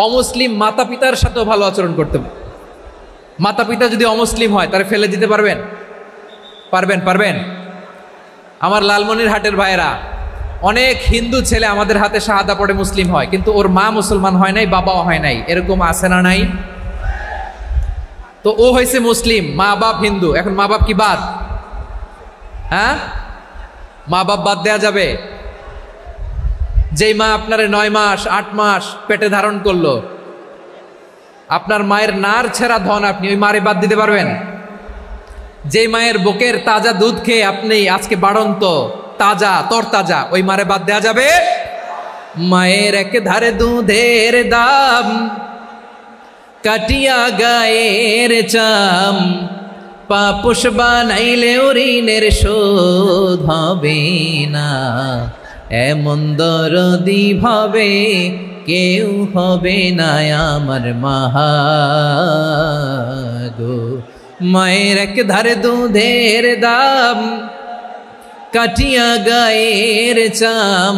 অমুসলিম মাতা পিতার সাথেও ভালো আচরণ করতে বলে। মাতা পিতা যদি অমুসলিম হয়, তারা ফেলে দিতে পারবেন? পারবেন? আমার লালমনিরহাটের ভাইয়েরা, অনেক হিন্দু ছেলে আমাদের হাতে শাহাদা পড়ে মুসলিম হয়, কিন্তু ওর মা মুসলমান হয় নাই, বাবাও হয় নাই, এরকম আছে না নাই? তো ও হয়েছে মুসলিম, মা বাপ হিন্দু, এখন মা বাপ কি বাদ? হ্যাঁ, মা বাপ বাদ দেয়া যাবে? যেই মা আপনারে 9 মাস 8 মাস পেটে ধারণ করলো, আপনার মায়ের নার ছেঁড়া ধন, আপনি ওই মারে বাদ দিতে পারবেন? যেই মায়ের বুকের তাজা দুধ খেয়ে আপনি আজকে বাড়ন্ত তাজা তরতাজা, ওই মারে বাদ দেয়া যাবে? মায়ের এক ধারে দুধের দাম, কাটিয়া গায়ের চাম, পাপোশ বানাইলে ঋণের শোধ হবে না, এমন দরদি ভাবে কেউ হবে না আমার মাহা গো। মায়ের এক ধারে দুধের দাম, কাটিয়া গায়ের চাম,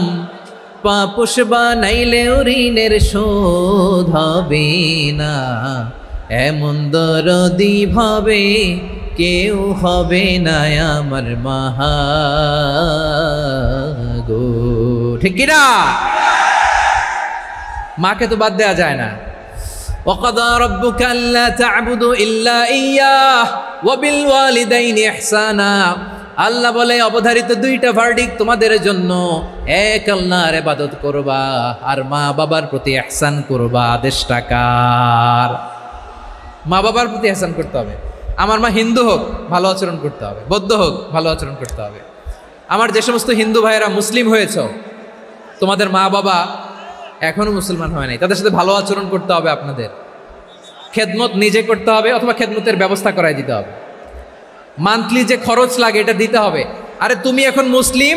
পাপোশ বানাইলে ঋণের শোধ হবে না, এমন দরদি ভাবে কেউ হবে না আমার মাহা গো, ঠিক কিনা? মাকে তো বাদ দেওয়া যায় না। وَقَضَى رَبُّكَ أَلَّا تَعْبُدُوا إِلَّا إِيَّاهُ وَبِالْوَالِدَيْنِ إِحْسَانًا। আল্লাহ বলে, অবধারিত 2টা ভার্ডিক্ট তোমাদের জন্য, এক আল্লাহর ইবাদত করবা আর মা বাবার প্রতি ইহসান করবা। আদেশটা কার? মা বাবার প্রতি ইহসান করতে হবে। আমার মা হিন্দু হোক, ভালো আচরণ করতে হবে, বৌদ্ধ হোক, ভালো আচরণ করতে হবে। আমার যে সমস্ত হিন্দু ভাইয়েরা মুসলিম হয়েছ, তোমাদের মা বাবা এখনো মুসলমান হয় নাই, তাদের সাথে ভালো আচরণ করতে হবে। আপনাদের খেদমত নিজে করতে হবে, অথবা খেদমতের ব্যবস্থা করাই দিতে হবে। মান্থলি যে খরচ লাগে এটা দিতে হবে। আরে তুমি এখন মুসলিম,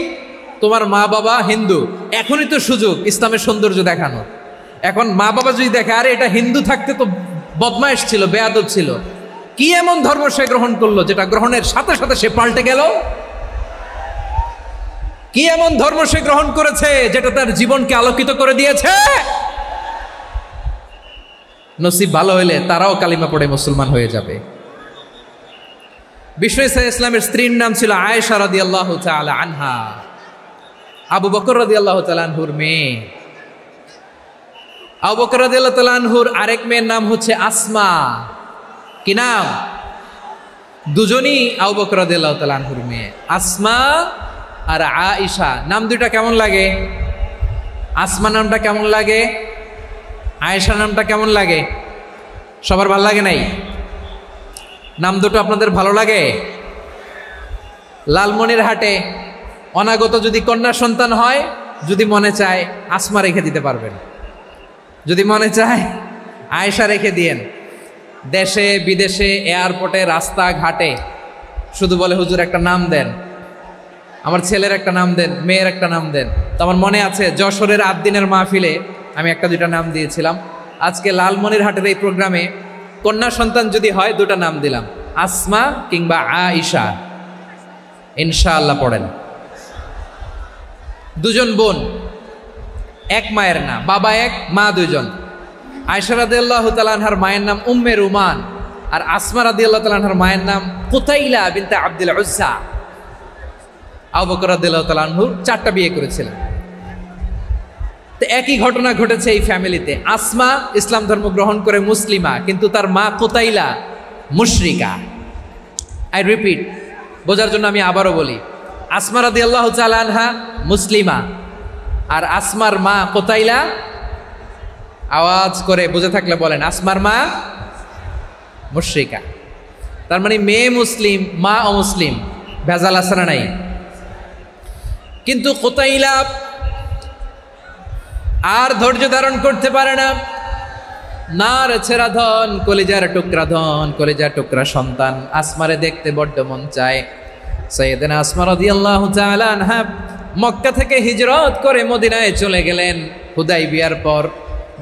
তোমার মা বাবা হিন্দু, এখনই তো সুযোগ ইসলামের সৌন্দর্য দেখানো। এখন মা বাবা যদি দেখে, আরে এটা হিন্দু থাকতে তো বদমাইশ ছিল, বেয়াদব ছিল, কি এমন ধর্ম সে গ্রহণ করলো যেটা গ্রহণের সাথে সাথে সে পাল্টে গেল? কি এমন ধর্ম সে গ্রহণ করেছে যেটা তার জীবনকে আলোকিত করে দিয়েছে? নসিব ভালো হইলে তারাও কালিমা পড়ে মুসলমান হয়ে যাবে। বিষ্ণু ইসলামের স্ত্রীর নাম ছিল আয়েশা রাদিয়াল্লাহু তাআলা আনহা, আবু বকর রাদিয়াল্লাহু তাআলা আনহুর মেয়ে। আবু বকর রাদিয়াল্লাহু তাআলা আনহুর আরেক মেয়ের নাম হচ্ছে আসমা। কি নাম? দুজনই আবু বকর রাদিয়াল্লাহু তাআলা আনহুর মেয়ে, আসমা আর আয়েশা। নাম দুইটা কেমন লাগে? আসমা নামটা কেমন লাগে? আয়েশা নামটা কেমন লাগে? সবার ভালো লাগে নাই? নাম দুটো আপনাদের ভালো লাগে? লালমনিরহাটে অনাগত যদি কন্যা সন্তান হয়, যদি মনে চায় আসমা রেখে দিতে পারবেন। যদি মনে চায় আয়েশা রেখে দিয়েন। দেশে বিদেশে এয়ারপোর্টে রাস্তাঘাটে শুধু বলে হুজুর একটা নাম দেন, আমার ছেলের একটা নাম দেন, মেয়ের একটা নাম দেন। তো আমার মনে আছে যশোরের 8 দিনের মাহফিলে আমি একটা দুইটা নাম দিয়েছিলাম। আজকে লালমনিরহাটের এই প্রোগ্রামে কন্যা সন্তান যদি হয় 2টা নাম দিলাম, আসমা কিংবা আয়েশা। ইনশাআল্লাহ পড়েন। 2জন বোন, এক মায়ের না, বাবা এক মা 2জন। আয়েশা রাদিয়াল্লাহু তাআলা আনহার মায়ের নাম উম্মে রুমান, আর আসমা রাদিয়াল্লাহু তাআলা আনহার মায়ের নাম কুতাইলা বিনতে আব্দুল উজ্জা। আবু বকর রাদিয়াল্লাহু তাআলা আনহু 4টা বিয়ে করেছিলেন। তো একই ঘটনা ঘটেছে এই ফ্যামিলিতে। আসমা ইসলাম ধর্ম গ্রহণ করে মুসলিমা, কিন্তু তার মা কুতাইলা মুশরিকা। আই রিপিট, বোঝার জন্য আমি আবারও বলি, আসমা রাদিয়াল্লাহু তাআলা আনহা মুসলিমা, আর আসমার মা কুতাইলা, আওয়াজ করে বুঝে থাকলে বলেন, আসমার মা মুশরিকা। তার মানে মেয়ে মুসলিম, মা অমুসলিম, ভেজাল আছে না নাই? কিন্তু কুতাইলা আর ধৈর্য ধারণ করতে পারে না। নার ছেড়া ধন, কলিজার টুকরা ধন, কলিজার টুকরা সন্তান আসমারে দেখতে বড্ড মন চায়। সাইয়েদনা আসমা রাদিয়াল্লাহু তাআলা আনহা মক্কা থেকে হিজরত করে মদিনায় চলে গেলেন হুদাইবিয়ার পর।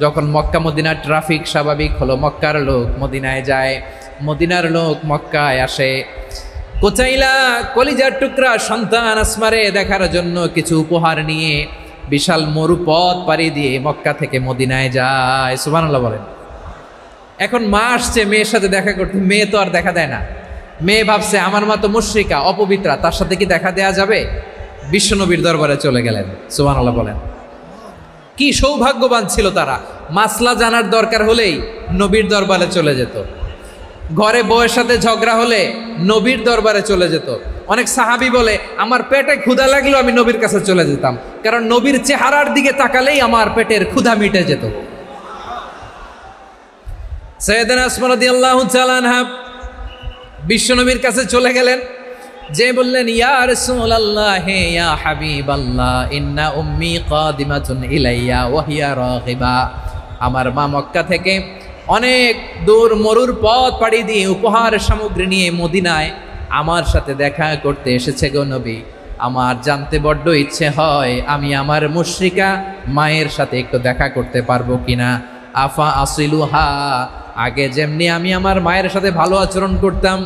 যখন মক্কা মদিনার ট্রাফিক স্বাভাবিক হলো, মক্কার লোক মদিনায় যায়, মদিনার লোক মক্কায় আসে। কুতাইলা কলিজার টুকরা সন্তান আসমারে দেখার জন্য কিছু উপহার নিয়ে বিশাল মরুপথ পাড়ি দিয়ে মক্কা থেকে মদিনায় যায়। সুবহানাল্লাহ বলেন। এখন মা আসছে মেয়ের সাথে দেখা করতে, মেয়ে তো আর দেখা দেয় না। মেয়ে ভাবছে আমার মা তো মুশরিকা, অপবিত্রা, তার সাথে কি দেখা দেয়া যাবে? বিশ্বনবীর দরবারে চলে গেলেন। সুবহানাল্লাহ বলেন। কি সৌভাগ্যবান ছিল তারা, মাসলা জানার দরকার হলেই নবীর দরবারে চলে যেত। ঘরে বউয়ের সাথে ঝগড়া হলে নবীর দরবারে চলে যেত। অনেক সাহাবী বলে আমার পেটে ক্ষুধা লাগলেও আমি নবীর কাছে চলে যেতাম, কারণ নবীর চেহারার দিকে তাকালেই আমার পেটের ক্ষুধা মিটে যেত। সাইয়েদনা আসমা রাদিয়াল্লাহু তাআলা আনহা বিশ্বনবীর কাছে চলে গেলেন, যে বললেন ইয়া রাসূলুল্লাহ ইয়া হাবিবাল্লাহ ইন্না উম্মি কাদিমাতুন ইলাইয়া ওয়া হিয়া রাগিবা। আমার মা মক্কা থেকে অনেক দূর মরুর পথ পাড়ি দিয়ে উপহার সামগ্রী নিয়ে মদিনায় আমার সাথে দেখা করতে এসেছে গো নবী। আমার জানতে বড্ড ইচ্ছে হয় আমি আমার মুশরিকা মায়ের সাথে একটু দেখা করতে পারবো কিনা। আফা আসিলুহা, আগে যেমনি আমি আমার মায়ের সাথে ভালো আচরণ করতাম,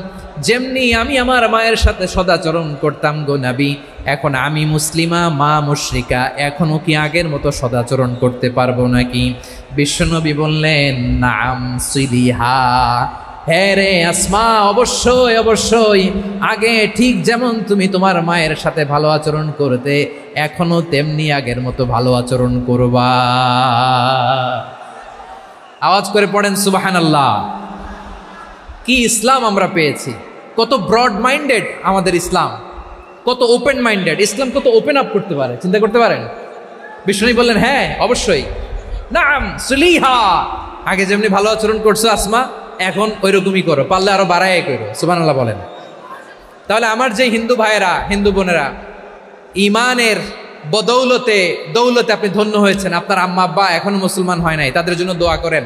যেমনি আমি আমার মায়ের সাথে সদাচরণ করতাম গো নবী, এখন আমি মুসলিমা মা মুশরিকা, এখনো কি আগের মতো সদাচরণ করতে পারবো নাকি? বিশ্বনবী বললেন নাম সিলিহা, হ্যাঁ রে আসমা, অবশ্যই অবশ্যই, আগে ঠিক যেমন তুমি তোমার মায়ের সাথে ভালো আচরণ করতে, এখনো তেমনি আগের মতো ভালো আচরণ করবা। আওয়াজ করে পড়েন সুবহানাল্লাহ। কি ইসলাম আমরা পেয়েছি! কত ব্রড মাইন্ডেড আমাদের ইসলাম, কত ওপেন মাইন্ডেড ইসলাম, কত ওপেন আপ করতে পারে, চিন্তা করতে পারেন। বিষ্ণু বললেন হ্যাঁ অবশ্যই, নাম সুলিহা, আগে যেমনি ভালো আচরণ করছো আসমা, এখন ওই রকমই করো, পারলে আরো বাড়ায় করো। সুবহানাল্লাহ বলেন। তাহলে আমার যে হিন্দু ভাইয়েরা, হিন্দু বোনেরা, ইমানের বদৌলতে দৌলতে আপনি ধন্য হয়েছেন, আপনার আম্মা আব্বা এখনো মুসলমান হয় নাই, তাদের জন্য দোয়া করেন,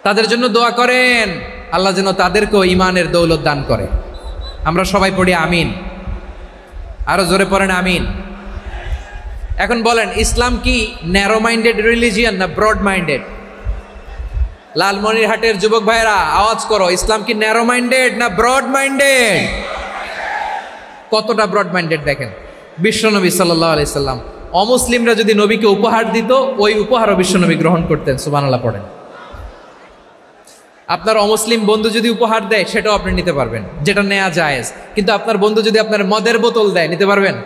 তাদের জন্য দোয়া করেন, আল্লাহ যেন তাদেরকেও ইমানের দৌলত দান করে। আমরা সবাই পড়ি আমিন, আরো জোরে পড়েন আমিন। এখন বলেন ইসলাম কি ন্যারো মাইন্ডেড রিলিজিয়ান না ব্রড মাইন্ডেড? লালমনিরহাটের যুবক ভাইরা আওয়াজ করো, ইসলাম কি ন্যারো মাইন্ডেড না ব্রড মাইন্ডেড? কতটা ব্রড মাইন্ডেড দেখেন। বিশ্বনবী সাল্লাল্লাহু আলাইহি সাল্লাম অমুসলিমরা যদি নবীকে উপহার দিত, ওই উপহারও বিশ্বনবী গ্রহণ করতেন। সুবহানাল্লাহ পড়েন। আপনার অমুসলিম বন্ধু যদি উপহার দেয় সেটাও আপনি নিতে পারবেন, যেটা নেওয়া জায়েজ। কিন্তু আপনার বন্ধু যদি আপনার মদের বোতল দেয়, নিতে পারবেন?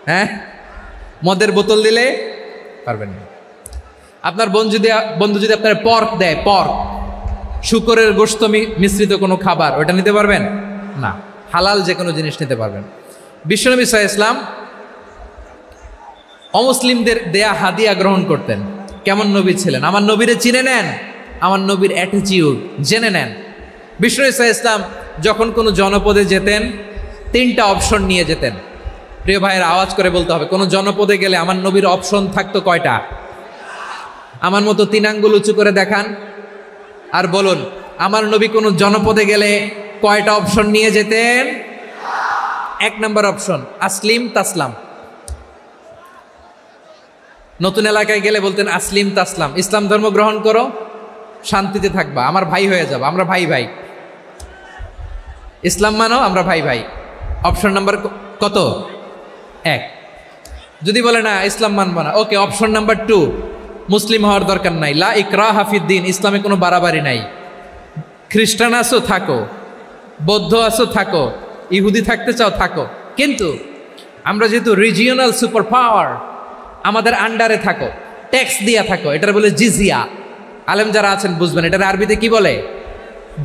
হ্যাঁ, মদের বোতল দিলে পারবেন না। আপনার বন্ধু যদি আপনার পর্ক দেয়, পর্ক, শূকরের গোশত মিশ্রিত কোনো খাবার, ওটা নিতে পারবেন না। হালাল যে কোনো জিনিস নিতে পারবেন। বিশ্বনবী সাল্লাল্লাহু আলাইহি ওয়াসাল্লাম অমুসলিমদের দেয়া হাদিয়া গ্রহণ করতেন। কেমন নবী ছিলেন? আমার নবীরে চিনে নেন, আমার নবীর অ্যাটিটিউড জেনে নেন। বিশ্বনবী সাল্লাল্লাহু আলাইহি ওয়াসাল্লাম যখন কোনো জনপদে যেতেন 3টা অপশন নিয়ে যেতেন। প্রিয় ভাইয়ের আওয়াজ করে বলতে হবে, কোনো জনপদে গেলে আমার নবীর অপশন থাকতো কয়টা? আমার মতো 3 আঙ্গুল উঁচু করে দেখান আর বলুন, আমার নবী কোনো জনপদে গেলে কয়টা অপশন নিয়ে যেতেন? 1 নম্বর অপশন আসলিম তাসলাম। নতুন এলাকায় গেলে বলতেন আসলিম তাসলাম, ইসলাম ধর্ম গ্রহণ করো, শান্তিতে থাকবা, আমার ভাই হয়ে যাবো, আমরা ভাই ভাই। ইসলাম মানো, আমরা ভাই ভাই। অপশন নাম্বার কত? 1। যদি বলে না ইসলাম মানবো না, ওকে, অপশন নাম্বার 2, মুসলিম হওয়ার দরকার নাই, লা ইকরাহা ফিদ্দিন, ইসলামে কোনো বাড়াবাড়ি নাই। খ্রিস্টান আছো থাকো, বৌদ্ধ আছো থাকো, ইহুদি থাকতে চাও থাকো, কিন্তু আমরা যেহেতু রিজিওনাল সুপার পাওয়ার, আমাদের আন্ডারে থাকো, ট্যাক্স দিয়া থাকো, এটার বলে জিজিয়া। আলেম যারা আছেন বুঝবেন এটার আরবিতে কি বলে,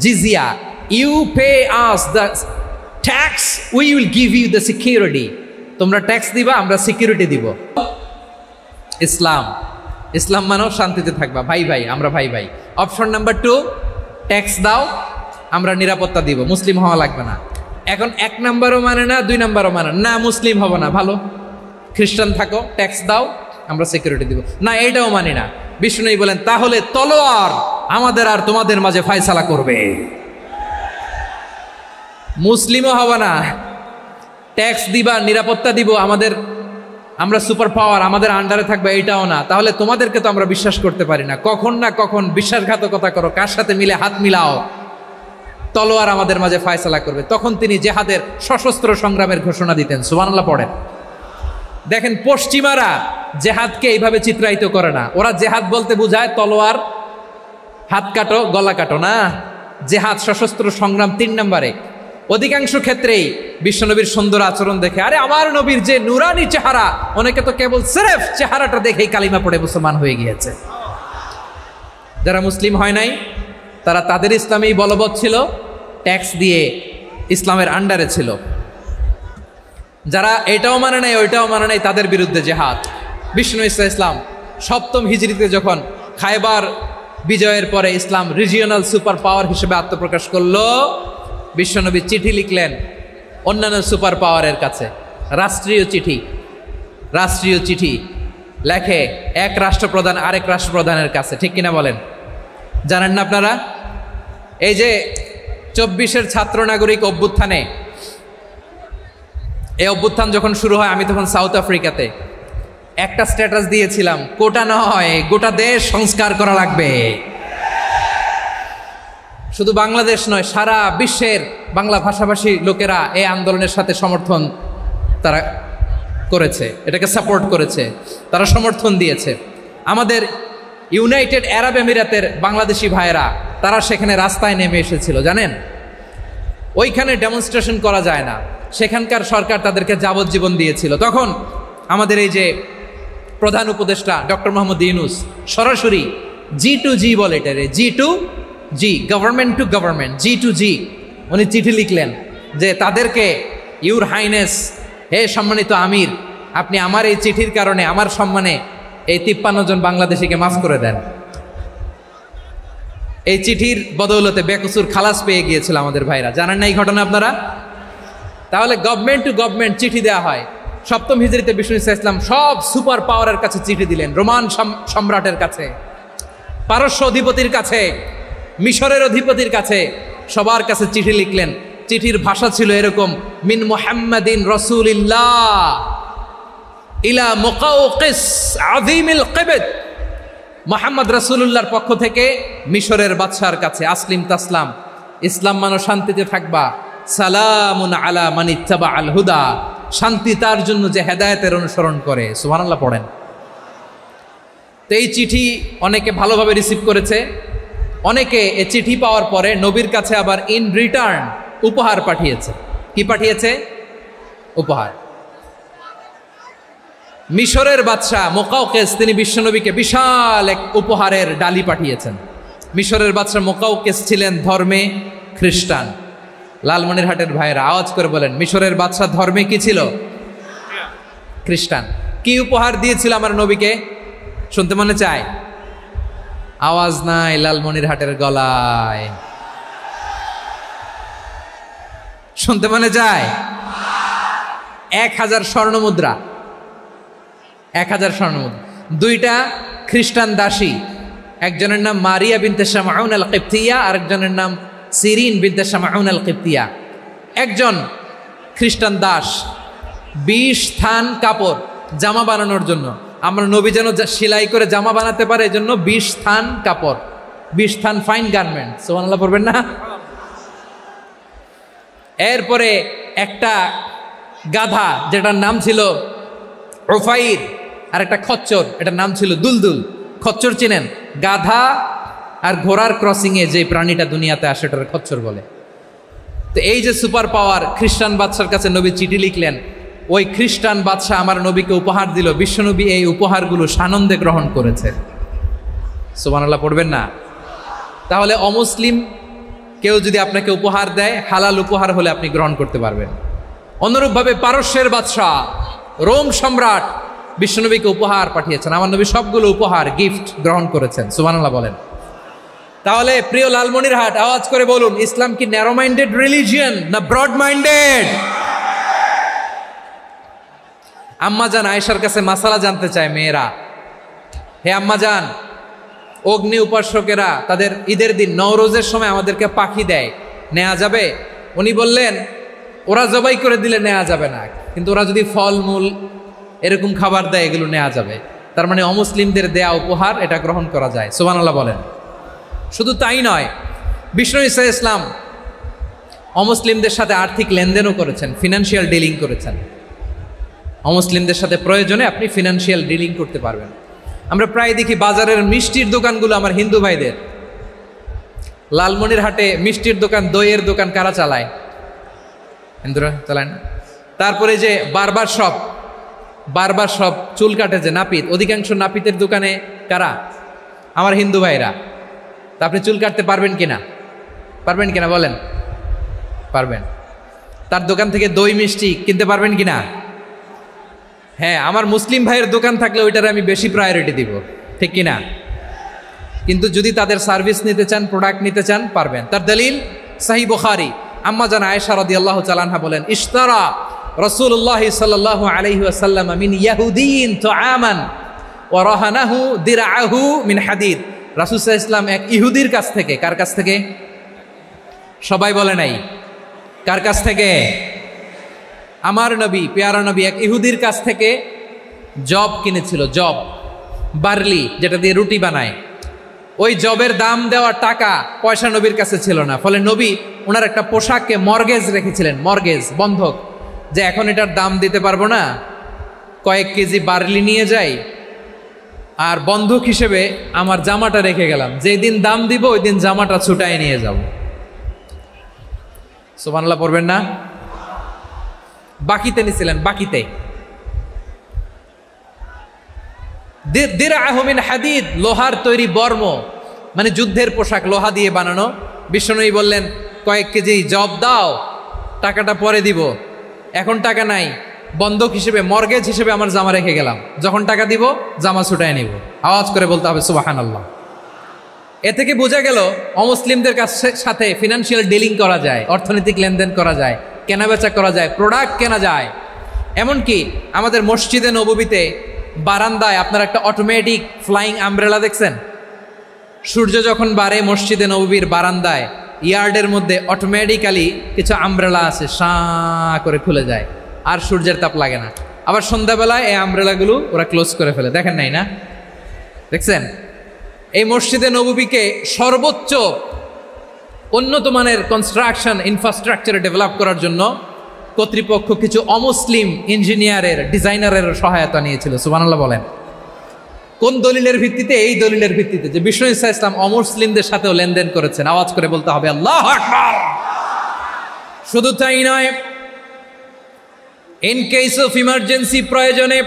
জিজিয়া। You pay us the tax, we will give you the security. তোমরা ট্যাক্স দিবা, আমরা সিকিউরিটি দিব। ইসলাম, ইসলাম মানো, শান্তিতে থাকবা, ভাই ভাই, আমরা ভাই ভাই। অপশন নাম্বার 2, ট্যাক্স দাও, আমরা নিরাপত্তা দিব, মুসলিম হওয়া লাগবে না। এখন 1 নাম্বারও মানে না, 2 নাম্বারও মানে না, মুসলিম হব না, ভালো, খ্রিস্টান থাকো, ট্যাক্স দাও, আমরা সিকিউরিটি দিব না, এইটাও মানি না। বিষ্ণু বলেন তাহলে তলোয়ার আমাদের আর তোমাদের মাঝে ফায়সালা করবে। মুসলিমও হবে না, ট্যাক্স দিবা, নিরাপত্তা দিব, আমরা সুপার পাওয়ার, আমাদের আন্ডারে থাকবে, এইটাও না। তাহলে তোমাদেরকে তো আমরা বিশ্বাস করতে পারি না, কখন না কখন বিশ্বাসঘাতকতা করো, কার সাথে মিলে হাত মিলাও, তলোয়ার আমাদের মাঝে ফায়সালা করবে। তখন তিনি জেহাদের সশস্ত্র সংগ্রামের ঘোষণা দিতেন। সুবহানাল্লাহ পড়েন। দেখেন পশ্চিমারা জেহাদকে এইভাবে চিত্রায়িত করে না, ওরা জেহাদ বলতে বোঝায় তলোয়ার, হাত কাটো, গলা কাটো না। জেহাদ সশস্ত্র সংগ্রাম 3 নম্বরে। অধিকাংশ ক্ষেত্রেই বিশ্বনবীর সুন্দর আচরণ দেখে, আরে আমার নবীর যে নুরানি চেহারা, অনেকে তো কেবল সিরেফ চেহারাটা দেখেই কালিমা পড়ে মুসলমান হয়ে গিয়েছে। যারা মুসলিম হয় নাই তারা তাদের ইসলামেই বলবৎ ছিল, ট্যাক্স দিয়ে ইসলামের আন্ডারে ছিল। যারা এটাও মানে নাই ওইটাও মানে নাই, তাদের বিরুদ্ধে জেহাদ। বিষ্ণু ইসলাম 7ম হিজরিতে যখন খায়বার বিজয়ের পরে ইসলাম রিজিওনাল সুপার পাওয়ার হিসেবে আত্মপ্রকাশ করলো, বিশ্বনবী চিঠি লিখলেন অন্যান্য সুপার পাওয়ারের কাছে, রাষ্ট্রীয় চিঠি লেখে এক রাষ্ট্রপ্রধান আরেক রাষ্ট্রপ্রধানের কাছে, ঠিক কিনা বলেন? জানেন না আপনারা? এই যে 24-এর ছাত্র নাগরিক অভ্যুত্থানে, এই অভ্যুত্থান যখন শুরু হয়, আমি তখন সাউথ আফ্রিকাতে, একটা স্ট্যাটাস দিয়েছিলাম, কোটা নয় গোটা দেশ সংস্কার করা লাগবে। শুধু বাংলাদেশ নয়, সারা বিশ্বের বাংলা ভাষাভাষী লোকেরা এই আন্দোলনের সাথে সমর্থন তারা করেছে, এটাকে সাপোর্ট করেছে, তারা সমর্থন দিয়েছে। আমাদের ইউনাইটেড আরব আমিরাতের বাংলাদেশি ভাইয়েরা, তারা সেখানে রাস্তায় নেমে এসেছিল, জানেন? ওইখানে ডেমনস্ট্রেশন করা যায় না, সেখানকার সরকার তাদেরকে যাবজ্জীবন দিয়েছিল। তখন আমাদের এই যে প্রধান উপদেষ্টা ডক্টর মোহাম্মদ ইউনূস সরাসরি G2G বলে, এটারে G2G, government to government, G2G, উনি চিঠি লিখলেন যে তাদেরকে, ইউর হাইনেস, হে সম্মানিত আমির, আপনি আমার এই চিঠির কারণে আমার সম্মানে এই 53 জন বাংলাদেশিকে মাফ করে দেন। এই চিঠির বদৌলতে বেকসুর খালাস পেয়ে গিয়েছিল আমাদের ভাইরা। জানেন না এই ঘটনা আপনারা? তাহলে গভর্নমেন্ট টু গভর্নমেন্ট চিঠি দেওয়া হয়। 7ম হিজরিতে বিষ্ণু ইসলাম সব সুপার পাওয়ারের কাছে চিঠি দিলেন, রোমান সম্রাটের কাছে, পারস্য অধিপতির কাছে, মিশরের অধিপতির কাছে, সবার কাছে চিঠি লিখলেন। চিঠির ভাষা ছিল এরকম, মিন মুহাম্মাদিন রাসূলিল্লাহ ইলা মুকাওকিস আযীমিল কিবত, মুহাম্মদ রাসূলুল্লাহর পক্ষ থেকে মিশরের বাদশার কাছে, আসলিম তাসলাম, ইসলাম মানো, শান্তিতে থাকবা, সালামুন আলা মান ইত্তাবা আল হুদা, শান্তি তার জন্য যে হেদায়েতের অনুসরণ করে। সুবহানাল্লাহ পড়েন। তো এই চিঠি অনেকে ভালোভাবে রিসিভ করেছে, অনেকে এই চিঠি পাওয়ার পরে নবীর কাছে আবার ইন রিটার্ন উপহার পাঠিয়েছে। কি পাঠিয়েছে? উপহার। মিশরের বাদশাহ মুকাওকিস, তিনি বিশ্বনবীকে বিশাল এক উপহারের ডালি পাঠিয়েছেন। মিশরের বাদশাহ মুকাওকিস ছিলেন ধর্মে খ্রিস্টান। লালমনিরহাটের ভাইয়েরা আওয়াজ করে বলেন, মিশরের বাদশাহ ধর্মে কি ছিল? খ্রিস্টান। কি উপহার দিয়েছিল আমার নবীকে? শুনতে মনে চায়? আওয়াজ নাই লালমনিরহাটের গলায়, শুনতে মনে চায়? 1000 স্বর্ণ মুদ্রা, 1000 স্বর্ণ মুদ্রা, 2টা খ্রিস্টান দাসী, একজনের নাম মারিয়া বিনতে শামউন আল কিবতিয়া, আরেকজনের নাম সিরিন বিনতে শামউন আল কিবতিয়া। একজন খ্রিস্টান দাস 20 থান কাপড় জামা বানানোর জন্য, আমরা নবী যেন সেলাই করে জামা বানাতে পারে এজন্য 20 থান কাপড়, 20 থান ফাইন গার্মেন্ট, সুবহানাল্লাহ পড়বেন না? এরপরে একটা গাধা যেটার নাম ছিল উফাইর, আর একটা খচ্চর, এটার নাম ছিল দুলদুল। খচ্চর চিনেন? গাধা আর ঘোড়ার ক্রসিংয়ে যে প্রাণীটা দুনিয়াতে আসে এটার খচ্চর বলে। তো এই যে সুপার পাওয়ার, খ্রিস্টান বাদশার কাছে নবী চিঠি লিখলেন, ওই খ্রিস্টান বাদশাহ আমার নবীকে উপহার দিল, বিশ্বনবী এই উপহারগুলো সানন্দে গ্রহণ করেছে। সুবহানাল্লাহ পড়বেন না? তাহলে অমুসলিম কেউ যদি আপনাকে উপহার দেয়, হালাল উপহার হলে আপনি গ্রহণ করতে পারবেন। অনুরূপভাবে পারস্যের বাদশাহ, রোম সম্রাট বিশ্বনবীকে উপহার পাঠিয়েছেন, আমার নবী সবগুলো উপহার গিফট গ্রহণ করেছেন। সুবহানাল্লাহ বলেন। তাহলে প্রিয় লালমনিরহাট, আওয়াজ করে বলুন, ইসলাম কি ন্যারো মাইন্ডেড রিলিজিয়ন না ব্রড মাইন্ডেড? আম্মাজান আয়েশার কাছে মাসালা জানতে চায় মেয়েরা, হে আম্মাজান, অগ্নি উপাসকেরা তাদের ঈদের দিন নওরোজের সময় আমাদেরকে পাখি দেয়, নেওয়া যাবে? উনি বললেন, ওরা জবাই করে দিলে নেওয়া যাবে না, কিন্তু ওরা যদি ফলমূল এরকম খাবার দেয় এগুলো নেওয়া যাবে। তার মানে অমুসলিমদের দেয়া উপহার এটা গ্রহণ করা যায়। সুবহানাল্লাহ বলেন। শুধু তাই নয়, বিষ্ণু ঈসা ইসলাম অমুসলিমদের সাথে আর্থিক লেনদেনও করেছেন, ফিনান্সিয়াল ডিলিং করেছেন। অমুসলিমদের সাথে প্রয়োজনে আপনি ফিনান্সিয়াল ডিলিং করতে পারবেন। আমরা প্রায় দেখি বাজারের মিষ্টির দোকানগুলো আমার হিন্দু ভাইদের। লালমনিরহাটে মিষ্টির দোকান, দইয়ের দোকান কারা চালায়? হিন্দুরা চালায় না? তারপরে যে বারবার শপ, চুল কাটে যে নাপিত, অধিকাংশ নাপিতের দোকানে কারা? আমার হিন্দু ভাইরা। তা আপনি চুল কাটতে পারবেন কিনা? পারবেন কিনা বলেন? পারবেন। তার দোকান থেকে দই মিষ্টি কিনতে পারবেন কিনা? হ্যাঁ, আমার মুসলিম ভাইয়ের দোকান থাকলে ওইটারে আমি বেশি প্রায়োরিটি দিব, ঠিক কিনা? কিন্তু যদি তাদের সার্ভিস নিতে চান, প্রোডাক্ট নিতে চান, পারবেন। তার দলিল সহিহ বুখারী, আম্মা জান আয়েশা রাদিয়াল্লাহু তাআলা আনহা বলেন, ইশতারা রাসূলুল্লাহ সাল্লাল্লাহু আলাইহি ওয়াসাল্লাম মিন ইয়াহুদিয়িন তুআমান ওয়া রাহানাহু দিরআহু মিন হাদিদ। রাসূল সাল্লাল্লাহু আলাইহি ওয়াসাল্লাম এক ইহুদির কাছ থেকে, কার কাছ থেকে? সবাই বলে নাই কার কাছ থেকে? আমার নবী, পেয়ারা নবী এক ইহুদির কাছ থেকে জব কিনেছিল, জব, বার্লি, যেটা দিয়ে রুটি বানায়। ওই জবের দাম দেওয়ার টাকা পয়সা নবীর কাছে ছিল না, ফলে নবী ওনার একটা পোশাককে মর্গেজ রেখেছিলেন, মর্গেজ, বন্ধক, যে এখন এটার দাম দিতে পারবো না, কয়েক কেজি বার্লি নিয়ে যাই আর বন্ধক হিসেবে আমার জামাটা রেখে গেলাম, যেই দিন দাম দিব ওই দিন জামাটা ছুটায় নিয়ে যাব। সুবহানাল্লাহ পড়বেন না? বাকিতে নিছিলেন, বাকিতে। দিরআহু মিন হাদিদ, লোহার তৈরি বর্ম, মানে যুদ্ধের পোশাক, লোহা দিয়ে বানানো। বিশ্বনবী বললেন, কয়েক কেজি জব দাও, টাকাটা পরে দিব, এখন টাকা নাই, বন্ধক হিসেবে, মর্গেজ হিসেবে আমার জামা রেখে গেলাম, যখন টাকা দিব জামা ছুটায় নিব। আওয়াজ করে বলতে হবে সুবহানাল্লাহ। এ থেকে বোঝা গেল অমুসলিমদের সাথে ফিনান্সিয়াল ডিলিং করা যায়, অর্থনৈতিক লেনদেন করা যায়, কেনাবেচা করা যায়, প্রোডাক্ট কেনা যায়। এমনকি আমাদের মসজিদে নববীতে বারান্দায় আপনার একটা অটোমেটিক ফ্লাইং আমব্রেলা দেখছেন? সূর্য যখন বাড়ে মসজিদে নববীর বারান্দায়, ইয়ার্ডের মধ্যে অটোমেটিক্যালি কিছু আমব্রেলা আছে, সাঁ করে খুলে যায়, আর সূর্যের তাপ লাগে না। আবার সন্ধ্যাবেলায় এই আমব্রেলাগুলো ওরা ক্লোজ করে ফেলে, দেখেন নাই না? দেখছেন? এই মসজিদে নববীকে সর্বোচ্চ উন্নত মানের কনস্ট্রাকশন ইনফ্রাস্ট্রাকচারে ডেভেলপ করার জন্য কর্তৃপক্ষ কিছু অমুসলিম ইঞ্জিনিয়ারের, ডিজাইনারের সহায়তা নিয়েছিল। সুবহানাল্লাহ বলেন। কোন দলিলের ভিত্তিতে? এই দলিলের ভিত্তিতে যে বিষ্ণু ঈসা ইসলাম অমুসলিমদের সাথেও লেনদেন করেছেন। আওয়াজ করে বলতে হবে আল্লাহু আকবার। শুধু তাই নয়, ইন কেস অফ ইমার্জেন্সি, প্রয়োজনে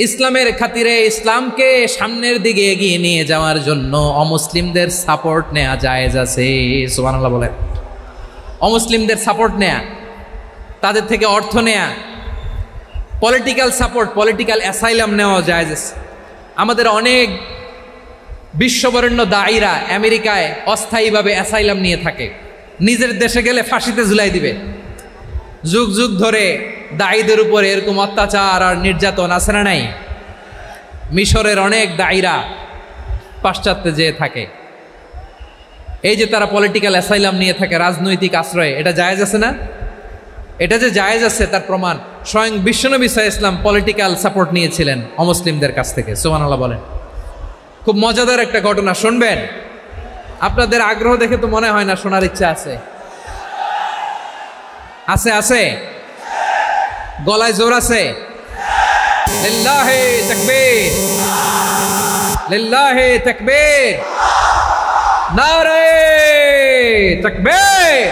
ইসলামের খাতিরে, ইসলামকে সামনের দিকে এগিয়ে নিয়ে যাওয়ার জন্য অমুসলিমদের সাপোর্ট নেওয়া জায়েজ আছে। সুবহানাল্লাহ বলেন। অমুসলিমদের সাপোর্ট নেয়া, তাদের থেকে অর্থ নেয়া, পলিটিক্যাল সাপোর্ট, পলিটিক্যাল অ্যাসাইলাম নেওয়া জায়েজ আছে। আমাদের অনেক বিশ্ববরেণ্য দায়ীরা আমেরিকায় অস্থায়ীভাবে অ্যাসাইলাম নিয়ে থাকে, নিজের দেশে গেলে ফাঁসিতে ঝুলাই দিবে। যুগ যুগ ধরে দায়ীদের উপরে এরকম অত্যাচার আর নির্যাতন আছে না নাই? মিশরের অনেক দায়ীরা পাশ্চাত্যে যেয়ে থাকে, এই যে তারা পলিটিক্যাল অ্যাসাইলাম নিয়ে থাকে, রাজনৈতিক আশ্রয়, এটা জায়েজ আছে না? এটা যে জায়েজ আছে তার প্রমাণ স্বয়ং বিশ্বনবী সাল্লাল্লাহু আলাইহি ওয়াসাল্লাম পলিটিক্যাল সাপোর্ট নিয়েছিলেন অমুসলিমদের কাছ থেকে। সুবহানাল্লাহ বলেন। খুব মজাদার একটা ঘটনা শুনবেন, আপনাদের আগ্রহ দেখে তো মনে হয় না শোনার ইচ্ছা আছে। আছে আছে, গলায় জোর আছে। লিল্লাহি তাকবীর, লিল্লাহি তাকবীর, নারে তাকবীর।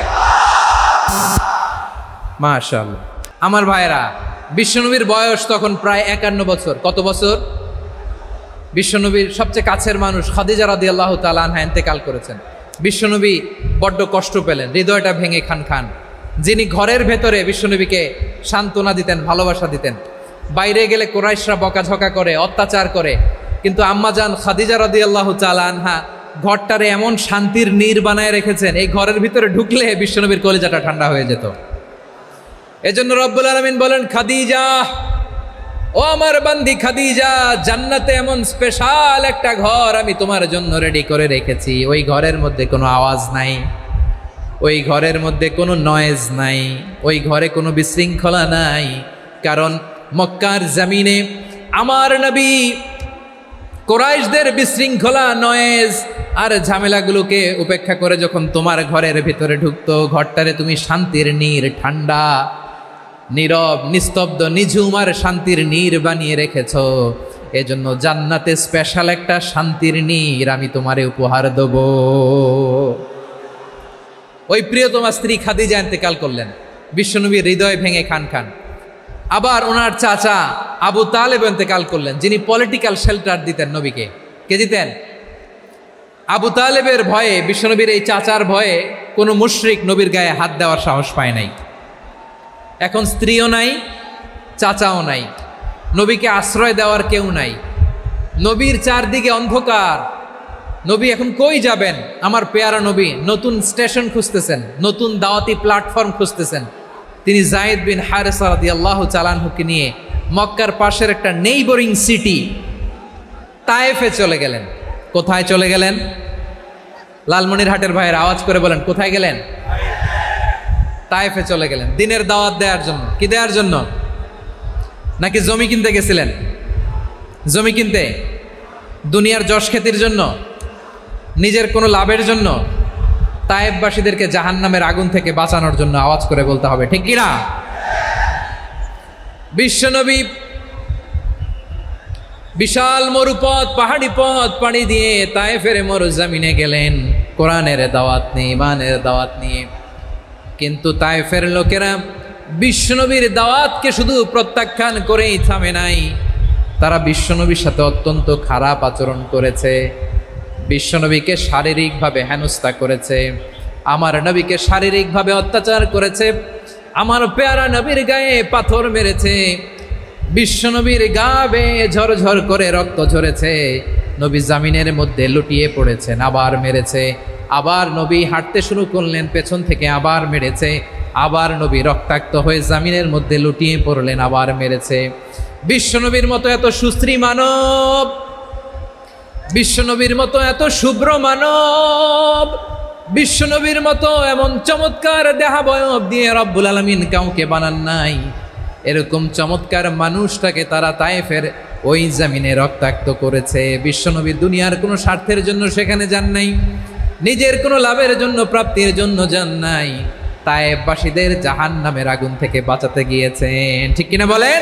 মাশাআল্লাহ। আমার ভাইরা, বিশ্বনবীর বয়স তখন প্রায় 51 বছর। কত বছর? বিশ্বনবীর সবচেয়ে কাছের মানুষ খাদিজা রাদিয়াল্লাহু তাআলা আনহা ইন্তেকাল করেছেন। বিশ্বনবী বড্ড কষ্ট পেলেন, হৃদয়টা ভেঙে খান খান। যিনি ঘরের ভেতরে বিশ্বনবীকে সান্ত্বনা দিতেন, ভালোবাসা দিতেন, বাইরে গেলে কুরাইশরা বকাঝকা করে, অত্যাচার করে, কিন্তু আম্মাজান খাদিজা রাদিয়াল্লাহু তাআলা আনহা ঘরটারে এমন শান্তির নীর বানায় রেখেছেন, এই ঘরের ভিতরে ঢুকলে বিশ্বনবীর কলিজাটা ঠান্ডা হয়ে যেত। এজন্য রব্বুল আলামিন বলেন, খাদিজা, ও আমার বান্দি খাদিজা, জান্নাতে এমন স্পেশাল একটা ঘর আমি তোমার জন্য রেডি করে রেখেছি। ওই ঘরের মধ্যে কোনো আওয়াজ নাই, ওই ঘরের মধ্যে কোনো নয়েজ নাই, ওই ঘরে কোনো বিশৃঙ্খলা নাই। কারণ মক্কার জমিনে আমার নবী কুরাইশদের বিশৃঙ্খলা, নয়েজ আর ঝামেলাগুলোকে উপেক্ষা করে যখন তোমার ঘরের ভিতরে ঢুকতো, ঘরটারে তুমি শান্তির নীর, ঠান্ডা, নীরব, নিস্তব্ধ, নিঝুম আর শান্তির নীর বানিয়ে রেখেছ। এজন্য জান্নাতে স্পেশাল একটা শান্তির নীর আমি তোমারে উপহার দেব। ওই প্রিয়তমা স্ত্রী খাদিজা ইন্তেকাল করলেন, বিশ্বনবীর হৃদয় ভেঙে খান খান। আবার ওনার চাচা আবু তালেব ইন্তেকাল করলেন, যিনি পলিটিক্যাল শেল্টার দিতেন নবীকে। কে দিতেন? আবু তালেবের ভয়ে, বিশ্বনবীর এই চাচার ভয়ে কোনো মুশরিক নবীর গায়ে হাত দেওয়ার সাহস পায় নাই। এখন স্ত্রীও নাই, চাচাও নাই, নবীকে আশ্রয় দেওয়ার কেউ নাই। নবীর চারদিকে অন্ধকার, নবী এখন কই যাবেন? আমার পেয়ারা নবী নতুন স্টেশন খুঁজতেছেন, নতুন দাওয়াতি প্ল্যাটফর্ম খুঁজতেছেন। তিনি যায়েদ বিন হারেসা রাদিয়াল্লাহু তাআলা আনহুকে নিয়ে মক্কার পাশের একটা নেইবরিং সিটি তায়েফে চলে গেলেন। কোথায় চলে গেলেন? লালমনিরহাটের ভাইয়ের আওয়াজ করে বলেন, কোথায় গেলেন? তায়েফে চলে গেলেন দিনের দাওয়াত দেওয়ার জন্য। কি দেওয়ার জন্য? নাকি জমি কিনতে গেছিলেন? জমি কিনতে, দুনিয়ার যশ খ্যাতির জন্য, নিজের কোনো লাভের জন্য? তায়েফবাসীদেরকে জাহান্নামের আগুন থেকে বাঁচানোর জন্য। আওয়াজ করে বলতে হবে, ঠিক কিনা? বিশ্বনবী বিশাল মরুপথ, পাহাড়ি পথ পাড়ি দিয়ে তায়েফের মরুজমিনে গেলেন কোরআনের দাওয়াত নিয়ে, ইমানের দাওয়াত নিয়ে। কিন্তু তায়েফের লোকেরা বিশ্বনবীর দাওয়াতকে শুধু প্রত্যাখ্যান করেই থামে নাই, তারা বিশ্বনবীর সাথে অত্যন্ত খারাপ আচরণ করেছে। বিশ্বনবীকে শারীরিকভাবে হেনস্থা করেছে, আমার নবীকে শারীরিকভাবে অত্যাচার করেছে, আমার পেয়ারা নবীর গায়ে পাথর মেরেছে, বিশ্বনবীর গা বেয়ে ঝরঝর করে রক্ত ঝরেছে, নবী জামিনের মধ্যে লুটিয়ে পড়েছেন, আবার মেরেছে, আবার নবী হাঁটতে শুরু করলেন, পেছন থেকে আবার মেরেছে, আবার নবী রক্তাক্ত হয়ে জামিনের মধ্যে লুটিয়ে পড়লেন, আবার মেরেছে। বিশ্বনবীর মতো এত সুশ্রী মানব, বিশ্বনবীর মতো এত শুভ্র মানব, বিশ্বনবীর মতো এমন চমৎকার দেহাবয়ব দিয়ে রব্বুল আলামিন কাউকে বানান নাই। এরকম চমৎকার মানুষটাকে তারা তায়েফের ওই জমিনে রক্তাক্ত করেছে। বিশ্বনবী দুনিয়ার কোনো স্বার্থের জন্য সেখানে যান নাই, নিজের কোনো লাভের জন্য, প্রাপ্তির জন্য যান নাই, তায়েফবাসীদের জাহান্নামের আগুন থেকে বাঁচাতে গিয়েছেন। ঠিক কিনা বলেন?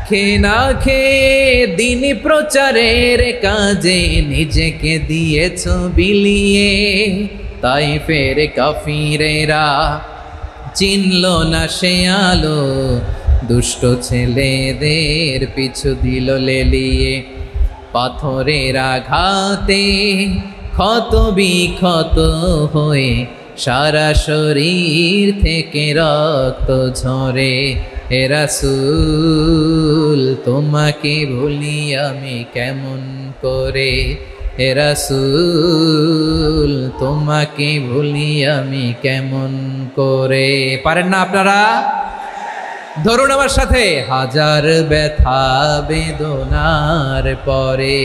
খেয়ে না খেয়ে দিন প্রচারের কাজে নিজেকে দিয়েছ বিলিয়ে, তায়েফের কাফিরেরা চিনল না সে আলো, দুষ্ট ছেলেদের পিছু দিল লেলিয়ে, পাথরের আঘাতে ক্ষত বিক্ষত হয়ে সারা শরীর থেকে রক্ত ঝরে। হে রাসূল তোমাকে ভুলি আমি কেমন করে, হে রাসূল তোমাকে ভুলি আমি কেমন করে। পারেন না আপনারা? ধরুন আমার সাথে, হাজার ব্যথা বেদনার পরে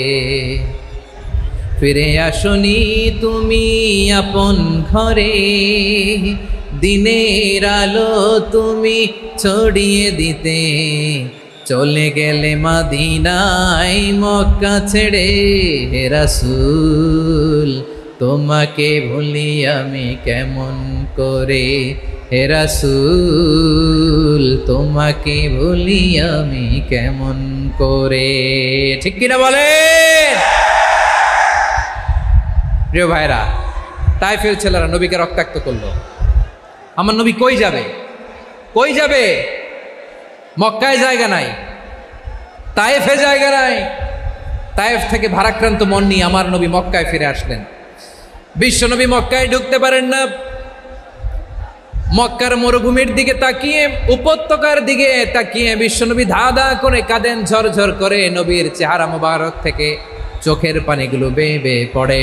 ফিরে আসনি তুমি আপন ঘরে, দিনের আলো তুমি ছড়িয়ে দিতে, চলে গেলে মদিনায় মক্কা ছেড়ে। হে রাসূল তোমাকে ভুলি আমি কেমন করে, হে রাসূল তোমাকে ভুলি আমি কেমন করে। ঠিক কিনা বলেন? প্রিয় ভাইরা, তায়েফের ছেলেরা নবীকে রক্তাক্ত করলো। আমার নবী কই যাবে? কই যাবে? মক্কায় জায়গা নাই, তায়েফে জায়গা নাই। তায়েফ থেকে ভারাক্রান্ত মন নিয়ে আমার নবী মক্কায় ফিরে আসলেন। বিশ্ব নবী মক্কায় ঢুকতে পারেন না। মক্কার মরুভূমির দিকে তাকিয়ে, উপত্যকার দিকে তাকিয়ে বিশ্বনবী ধা ধা করে কাঁদেন, ঝরঝর করে। নবীর চেহারা মোবারক থেকে চোখের পানিগুলো বেয়ে বেয়ে পড়ে।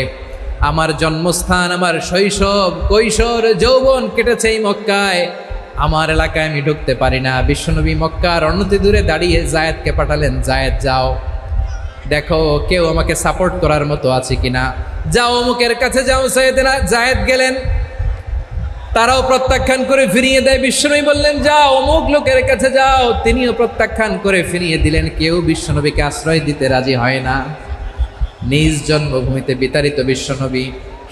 আমার জন্মস্থান, আমার শৈশব, কৈশোর, যৌবন কেটেছে এই মক্কায়, আমার এলাকায় আমি ঢুকতে পারি না। বিশ্বনবী মক্কার অনতি দূরে দাঁড়িয়ে জায়েদকে পাঠালেন, জায়েদ যাও দেখো কেউ আমাকে সাপোর্ট করার মতো আছে কিনা, যাও অমুকের কাছে যাও। জায়েদ গেলেন, তারাও প্রত্যাখ্যান করে ফিরিয়ে দেয়। বিশ্বনবী বললেন যাও অমুক লোকের কাছে যাও, তিনিও প্রত্যাখ্যান করে ফিরিয়ে দিলেন। কেউ বিশ্বনবীকে আশ্রয় দিতে রাজি হয় না। নিজ জন্মভূমিতে বিতাড়িত বিশ্বনবী,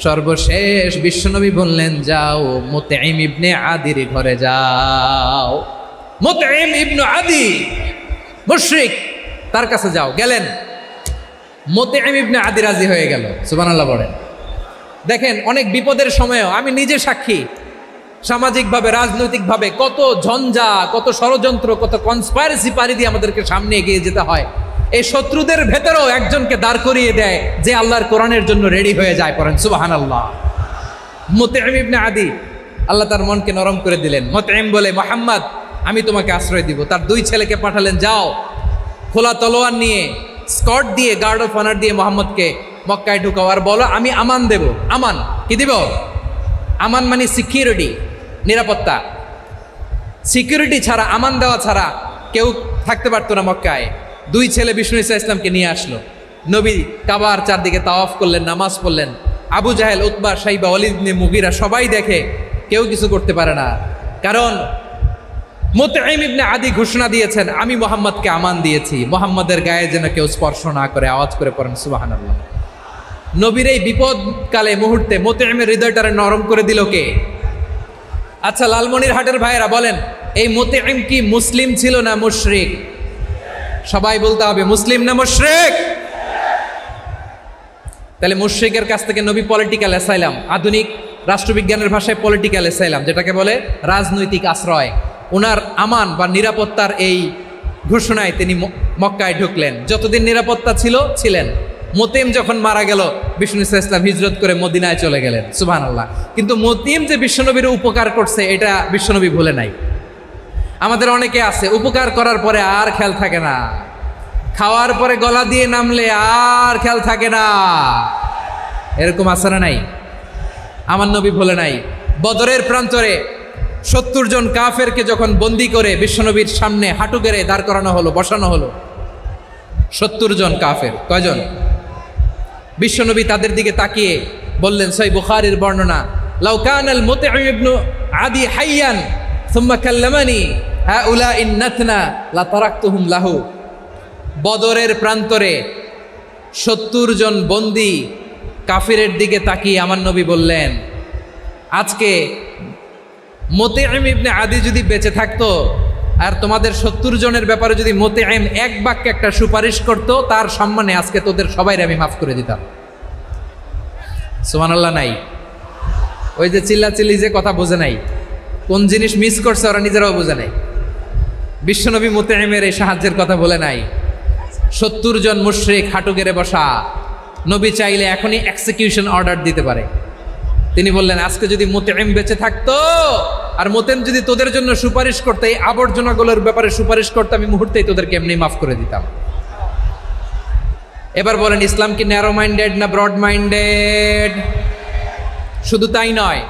সর্বশেষ বিশ্বনবী বললেন যাও মুতঈম ইবনে আদির ঘরে যাও। মুতঈম ইবনে আদি মুশরিক, তার কাছে যাও। গেলেন, মুতঈম ইবনে আদি রাজি হয়ে গেল। সুবহানাল্লাহ বলেন। দেখেন, অনেক বিপদের সময়ও আমি নিজে সাক্ষী, সামাজিকভাবে রাজনৈতিকভাবে কত ঝঞ্ঝা, কত ষড়যন্ত্র, কত কনস্পাইরেসি পারি দিয়ে আমাদেরকে সামনে এগিয়ে যেতে হয়। এই শত্রুদের ভেতরেও একজনকে দাঁড় করিয়ে দেয় যে আল্লাহর কোরআনের জন্য রেডি হয়ে যায়। পড়েন সুবহানাল্লাহ। মুতঈম ইবনে আদি, আল্লাহ তার মনকে নরম করে দিলেন। মুতঈম বলে, মুহাম্মদ আমি তোমাকে আশ্রয় দিব। তার দুই ছেলেকে পাঠালেন, যাও খোলা তলোয়ার নিয়ে, স্কট দিয়ে, গার্ড অফ অনার দিয়ে মুহাম্মদকে মক্কায় ঢুকাও, আর বলো আমি আমান দেব। আমান কি দিব? আমান মানে সিকিউরিটি, নিরাপত্তা। সিকিউরিটি ছাড়া, আমান দেওয়া ছাড়া কেউ থাকতে পারতো না মক্কায়। দুই ছেলে বিষ্ণু ঈসা ইসলামকে নিয়ে আসলো। নবী কাবার চারদিকে তাওয়াফ করলেন, নামাজ পড়লেন। আবু জাহেল, উতবা, শাইবা, ওয়ালিদ ইবনে মুগীরা সবাই দেখে, কেউ কিছু করতে পারে না। কারণ মুতঈম ইবনে আদি ঘোষণা দিয়েছেন আমি মুহাম্মদকে আমান দিয়েছি, মুহাম্মদের গায়ে যেন কেউ স্পর্শ না করে। আওয়াজ করে পড়েন সুবহানাল্লাহ। নবীর এই বিপদকালে মুহূর্তে মুতঈমের হৃদয়টারে নরম করে দিল কে? আচ্ছা, লালমনিরহাটের ভাইয়েরা বলেন, এই মুতঈম কি মুসলিম ছিল না মুশরিক? সবাই বলতে হবে মুসলিম না মুশরিক? তাহলে মুশরিকের কাছ থেকে নবী পলিটিক্যাল অ্যাসাইলাম, আধুনিক রাষ্ট্রবিজ্ঞানের ভাষায় পলিটিক্যাল অ্যাসাইলাম, যেটাকে বলে রাজনৈতিক আশ্রয়, ওনার আমান বা নিরাপত্তার এই ঘোষণায় তিনি মক্কায় ঢুকলেন। যতদিন নিরাপত্তা ছিল ছিলেন। মুতঈম যখন মারা গেল, বিষ্ণু ঈসা ইসলাম হিজরত করে মদিনায় চলে গেলেন। সুবহানাল্লাহ। কিন্তু মুতঈম যে বিশ্বনবীর উপকার করছে এটা বিশ্বনবী ভুলে নাই। আমাদের অনেকে আছে উপকার করার পরে আর খেয়াল থাকে না, খাওয়ার পরে গলা দিয়ে নামলে আর খেয়াল থাকে না। এরকম আছে না নাই? আমার নবী ভুলে নাই। বদরের প্রান্তরে 70 জন কাফেরকে যখন বন্দি করে বিশ্বনবীর সামনে হাঁটু গেড়ে দাঁড় করানো হলো, বসানো হলো, 70 জন কাফের। কয়জন? বিশ্বনবী তাদের দিকে তাকিয়ে বললেন, সহিহ বুখারীর বর্ণনা, লাউ কানাল মুতঈম ইবনে আদি হাইয়ান সুম্মা কাল্লামানি হাউলাইন নাতনা লা তারাকতুহুম লাহু। বদরের প্রান্তরে 70 জন বন্দী কাফিরের দিকে তাকিয়ে আমার নবী বললেন, আজকে মুতঈম ইবনে আদি যদি বেঁচে থাকতো আর তোমাদের 70 জনের ব্যাপারে যদি মুতঈম এক বাক্যে একটা সুপারিশ করতো, তার সম্মানে আজকে তোদের সবাইকে আমি মাফ করে দিতাম। সুবহানাল্লাহ। নাই ওই যে চিল্লাচিল্লি যে কথা বোঝে নাই, কোন জিনিস মিস করছে ওরা নিজেরাও বোঝে নাই। বিশ্বনবী মুতঈমের এই সাহায্যের কথা বলে নাই। 70 জন মুশরিক হাঁটু গেড়ে বসা, নবী চাইলে এখনই এক্সিকিউশন অর্ডার দিতে পারে। তিনি বললেন, আজকে যদি মুতঈম বেঁচে থাকতো আর মুতঈম যদি তোদের জন্য সুপারিশ করতে, এই আবর্জনাগুলোর ব্যাপারে সুপারিশ করতে, আমি মুহূর্তেই তোদেরকে এমনি মাফ করে দিতাম। এবার বলেন, ইসলাম কি ন্যারো মাইন্ডেড না ব্রড মাইন্ডেড? শুধু তাই নয়,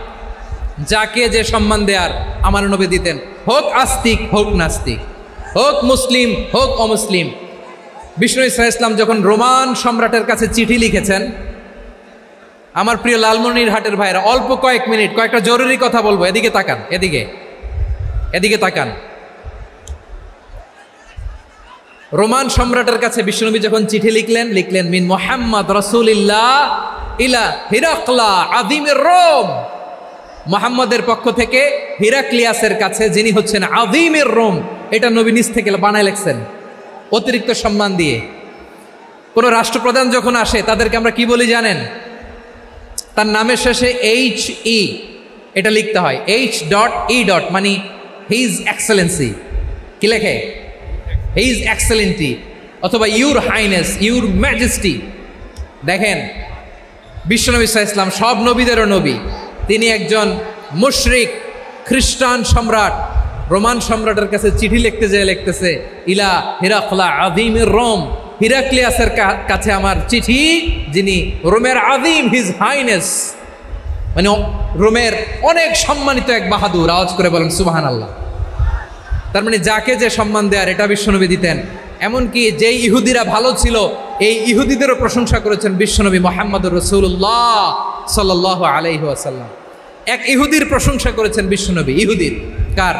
যাকে যে সম্মান দেয়ার আমার নবী দিতেন, হোক আস্তিক হোক নাস্তিক, হোক মুসলিম হোক অমুসলিম। বিষ্ণু ইসা ইসলাম যখন রোমান সম্রাটের কাছে চিঠি লিখেছেন, আমার প্রিয় লালমনিরহাটের ভাইরা, অল্প কয়েক মিনিট কয়েকটা জরুরি কথা বলবো, এদিকে তাকান, এদিকে তাকান। রোমান সম্রাটের কাছে বিশ্বনবী যখন চিঠি লিখলেন মিন মুহাম্মদ রাসূলিল্লাহ ইলা হিরাকলা আযীমির রোম, মুহাম্মদের পক্ষ থেকে হিরাক্লিয়াসের কাছে, যিনি হচ্ছেন আযীমির রোম। এটা নবী নিজ থেকে বানায় লিখছেন অতিরিক্ত সম্মান দিয়ে। কোন রাষ্ট্রপ্রধান যখন আসে তাদেরকে আমরা কি বলি জানেন? তার নামের শেষে HE এটা লিখতে হয়, H.E. মানে হিজ এক্সেলেন্সি। কি লেখে? হিজ এক্সেলেন্টি, অথবা ইউর হাইনেস, ইউর ম্যাজেস্টি। দেখেন বিশ্বনবী সাল্লাল্লাহু আলাইহি ওয়াসাল্লাম সব নবীদেরও নবী, তিনি একজন মুশরিক খ্রিস্টান সম্রাট, রোমান সম্রাটের কাছে চিঠি লিখতে যেয়ে লিখতেছে ইলা হিরাকলা আযীমির রোম, হিরাক্লিয়াসের কাছে আমার চিঠি, যিনি রোমের আযীম, হিজ হাইনেস, মানে রোমের অনেক সম্মানিত এক বাহাদুর। আওয়াজ করে বলেন সুবহানাল্লাহ। তার মানে যাকে যে সম্মান দেয়ার এটা বিশ্বনবী দিতেন। এমনকি যেই ইহুদিরা ভালো ছিল, এই ইহুদিদেরও প্রশংসা করেছেন বিশ্বনবী মুহাম্মদুর রাসূলুল্লাহ সাল্লাল্লাহু আলাইহি ওয়াসাল্লাম। এক ইহুদির প্রশংসা করেছেন বিশ্বনবী। ইহুদির কার?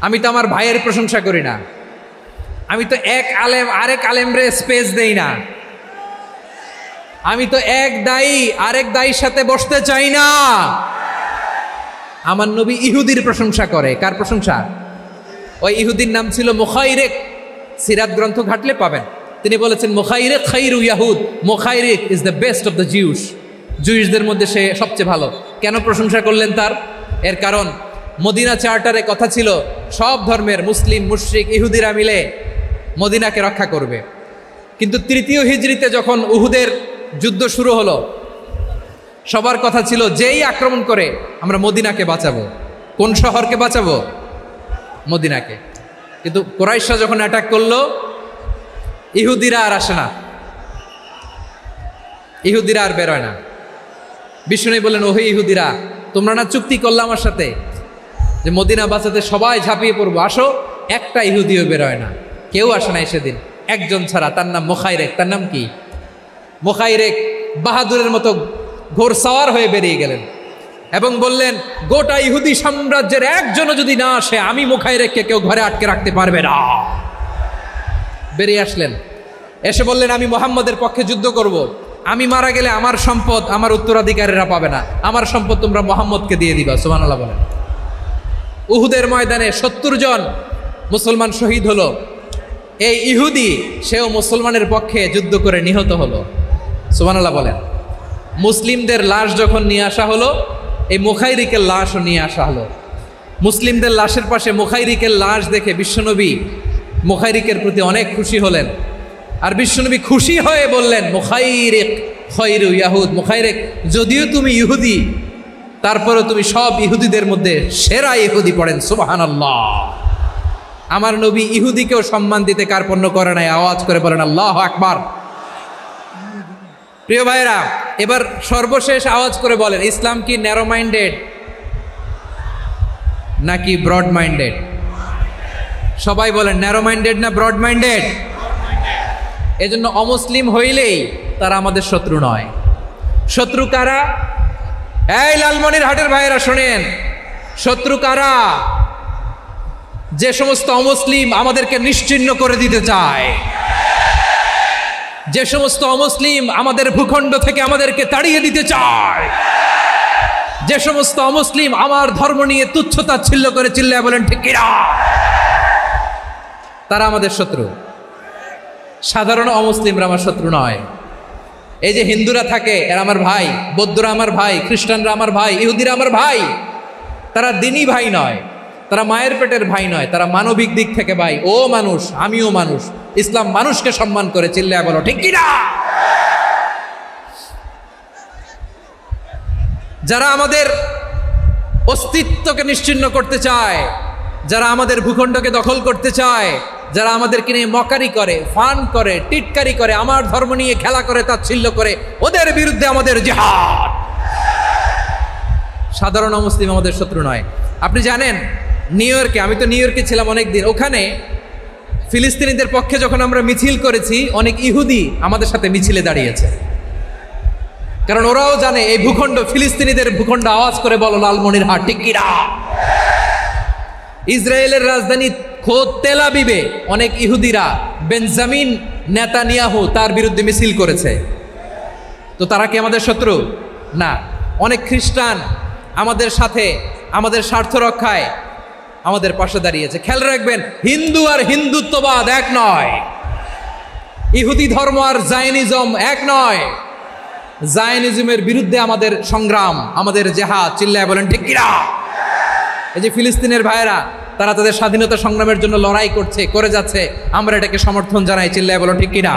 আমি তো আমার ভাইয়ের প্রশংসা করি না, আমি তো এক আলেম আরেক আলেমরে স্পেস দেই না, আমি তো এক দায়ী আরেক দায়ীর সাথে বসতে চাই না। আমার নবী ইহুদির প্রশংসা করে। কার প্রশংসা? ওই ইহুদির নাম ছিল মুখাইরেক। সিরাত গ্রন্থ ঘাটলে পাবেন। তিনি বলেছেন মুখাইরেক খাইরু ইয়াহুদ, Mukhayriq is the best of the Jews. জুইশদের মধ্যে সে সবচেয়ে ভালো। কেন প্রশংসা করলেন তার? এর কারণ মদিনা চার্টারে কথা ছিল সব ধর্মের মুসলিম, মুশরিক, ইহুদিরা মিলে মদিনাকে রক্ষা করবে। কিন্তু তৃতীয় হিজরিতে যখন উহুদের যুদ্ধ শুরু হলো, সবার কথা ছিল যেই আক্রমণ করে আমরা মদিনাকে বাঁচাবো। কোন শহরকে বাঁচাবো? মদিনাকে। কিন্তু কুরাইশরা যখন অ্যাটাক করলো, ইহুদিরা আর আসে না, ইহুদিরা আর বেরোয় না। বিষ্ণু বললেন, ওহে ইহুদিরা, তোমরা না চুক্তি করলে আমার সাথে যে মদিনা বাঁচাতে সবাই ঝাঁপিয়ে পড়বো, আসো। একটা ইহুদিও বেরোয় না, কেউ আসে না সেদিন, একজন ছাড়া। তার নাম মুখাইরেক। তার নাম কি? মুখাইরেক বাহাদুরের মতো ঘোড়সাওয়ার হয়ে বেরিয়ে গেলেন এবং বললেন, গোটা ইহুদি সাম্রাজ্যের একজনও যদি না আসে, আমি মুখাইরেককে কেউ ঘরে আটকে রাখতে পারবে না। বেরিয়ে আসলেন, এসে বললেন, আমি মুহাম্মদের পক্ষে যুদ্ধ করব। আমি মারা গেলে আমার সম্পদ আমার উত্তরাধিকারীরা পাবে না, আমার সম্পদ তোমরা মুহাম্মদকে দিয়ে দিবা। সুবহানাল্লাহ বলেন। উহুদের ময়দানে 70 জন মুসলমান শহীদ হলো। এই ইহুদি, সেও মুসলমানের পক্ষে যুদ্ধ করে নিহত হলো। সুবহানাল্লাহ বলেন। মুসলিমদের লাশ যখন নিয়ে আসা হলো, এই মুখাইরিকের লাশও নিয়ে আসা হলো। মুসলিমদের লাশের পাশে মুখাইরিকের লাশ দেখে বিশ্বনবী মুখাইরিকের প্রতি অনেক খুশি হলেন। আর বিশ্বনবী খুশি হয়ে বললেন, মুখাইরিক খায়রু ইয়াহুদ, মুখাইরিক যদিও তুমি ইহুদি, তারপরেও তুমি সব ইহুদিদের মধ্যে সেরা ইহুদি। পড়েন সুবহানাল্লাহ। আমার নবী ইহুদিকেও সম্মান দিতে কার্পণ্য করে নাই। আওয়াজ করে বলেন আল্লাহু আকবার। প্রিয় ভাইরা, এবার সর্বশেষ আওয়াজ করে বলেন, ইসলাম কি ন্যারো মাইন্ডেড নাকি ব্রড মাইন্ডেড? সবাই বলেন, ন্যারো মাইন্ডেড না ব্রড মাইন্ডেড? এজন্য অমুসলিম হইলেই তারা আমাদের শত্রু নয়। শত্রু কারা? এই লালমনিরহাটের ভাইয়েরা শোনেন, শত্রু কারা? যে সমস্ত অমুসলিম আমাদেরকে নিশ্চিহ্ন করে দিতে চায়, যে সমস্ত অমুসলিম আমাদের ভূখণ্ড থেকে আমাদেরকে তাড়িয়ে দিতে চায়, যে সমস্ত অমুসলিম আমার ধর্ম নিয়ে তুচ্ছতাচ্ছিল্য করে চিল্লায় বলেন ঠিক কিনা, তারা আমাদের শত্রু। সাধারণ অমুসলিমরা আমার শত্রু নয়। এই যে হিন্দুরা থাকে, এরা আমার ভাই, বৌদ্ধরা আমার ভাই, খ্রিস্টানরা আমার ভাই, ইহুদিরা আমার ভাই। তারা দিনই ভাই নয়, তারা মায়ের পেটের ভাই নয়, তারা মানবিক দিক থেকে ভাই। ও মানুষ, আমিও মানুষ। ইসলাম মানুষকে সম্মান করে, চিল্লায় বলো ঠিক কিনা। যারা আমাদের অস্তিত্বকে নিশ্চিহ্ন করতে চায়, যারা আমাদের ভূখণ্ডকে দখল করতে চায়, যারা আমাদেরকে নিয়ে মকারি করে, ফান করে, টিটকারি করে, আমার ধর্ম নিয়ে খেলা করে, তাচ্ছিল্য করে, ওদের বিরুদ্ধে আমাদের জিহাদ। সাধারণ মুসলিম আমাদের শত্রু নয়। আপনি জানেন নিউ ইয়র্কে, আমি তো নিউ ইয়র্কে ছিলাম অনেক দিন, ওখানে ফিলিস্তিনিদের পক্ষে যখন আমরা মিছিল করেছি অনেক ইহুদি আমাদের সাথে মিছিলে দাঁড়িয়েছে, কারণ ওরাও জানে এই ভূখণ্ড ফিলিস্তিনিদের ভূখণ্ড। আওয়াজ করে বলো লালমনিরহাট ঠিক কি না? ইসরায়েলের রাজধানী খোদ তেল আবিবে অনেক ইহুদিরা বেঞ্জামিন নেতানিয়াহু তার বিরুদ্ধে মিছিল করেছে। তো তারা কি আমাদের শত্রু? না। অনেক খ্রিস্টান আমাদের সাথে আমাদের স্বার্থ রক্ষায় আমাদের পাশে দাঁড়িয়েছে। খেয়াল রাখবেন, হিন্দু আর হিন্দুত্ববাদ এক নয়, ইহুদি ধর্ম আর জায়নিজম এক নয়। জায়নিজমের বিরুদ্ধে আমাদের সংগ্রাম, আমাদের জেহাদ, চিল্লায় বলেন ঠিক কিনা? এই যে ফিলিস্তিনের ভাইয়েরা তারা তাদের স্বাধীনতা সংগ্রামের জন্য লড়াই করছে, করে যাচ্ছে, আমরা এটাকে সমর্থন জানাই, চিল্লায় বলো ঠিক কিনা?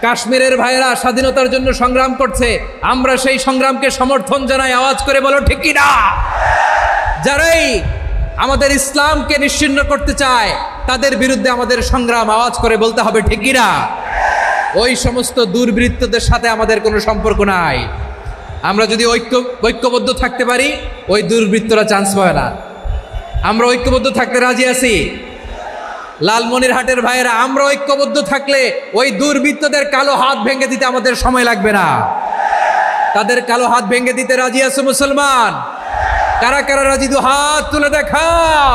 কাশ্মীরের ভাইয়েরা স্বাধীনতার জন্য সংগ্রাম করছে, আমরা সেই সংগ্রামকে সমর্থন জানাই, আওয়াজ করে বলো ঠিক কিনা? যারাই আমাদের ইসলামকে নিশ্চিহ্ন করতে চায় তাদের বিরুদ্ধে আমাদের সংগ্রাম, আওয়াজ করে বলতে হবে ঠিক কিনা? ওই সমস্ত দুর্বৃত্তদের সাথে আমাদের কোনো সম্পর্ক নাই। আমরা যদি ঐক্যবদ্ধ থাকতে পারি ওই দুর্বৃত্তরা চান্স পাবে না। আমরা ঐক্যবদ্ধ থাকতে রাজি আছি। লালমনিরহাটের ভাইয়েরা, আমরা ঐক্যবদ্ধ থাকলে ওই দুর্বৃত্তদের কালো হাত ভেঙে দিতে আমাদের সময় লাগবে না। তাদের কালো হাত ভেঙে দিতে রাজি আছে মুসলমান? কারা কারা রাজি? দু হাত তুলে দেখাও।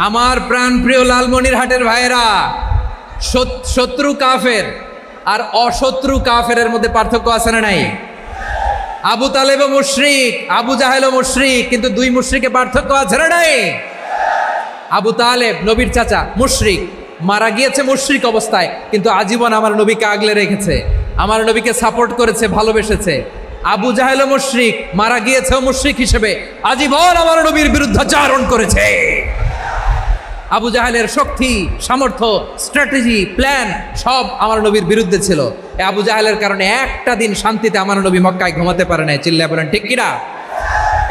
আমার প্রাণপ্রিয় লালমনিরহাটের ভাইয়েরা, শত্রু কাফের আর অশত্রু কাফেরের মধ্যে পার্থক্য আছে না নাই? আবু তালেবও মুশরিক, আবু জাহেলও মুশরিক, কিন্তু দুই মুশরিকে পার্থক্য আছে না নাই? আবু তালেব নবীর চাচা, মুশরিক, মারা গিয়েছে মুশরিক অবস্থায়, কিন্তু আজীবন আমার নবীকে আগলে রেখেছে, আমার নবীকে সাপোর্ট করেছে, ভালোবেসেছে। আবু জাহেলও মুশরিক, মারা গিয়েছেও মুশরিক হিসেবে, আজীবন আমার নবীর বিরুদ্ধাচরণ করেছে। আবু জাহেলের শক্তি, সামর্থ্য, স্ট্র্যাটেজি, প্ল্যান সব আমার নবীর বিরুদ্ধে ছিল। এই আবু জাহেলের কারণে একটা দিন শান্তিতে আমার নবী মক্কায় ঘুমাতে পারে নাই, চিল্লায় বলেন ঠিক কিনা?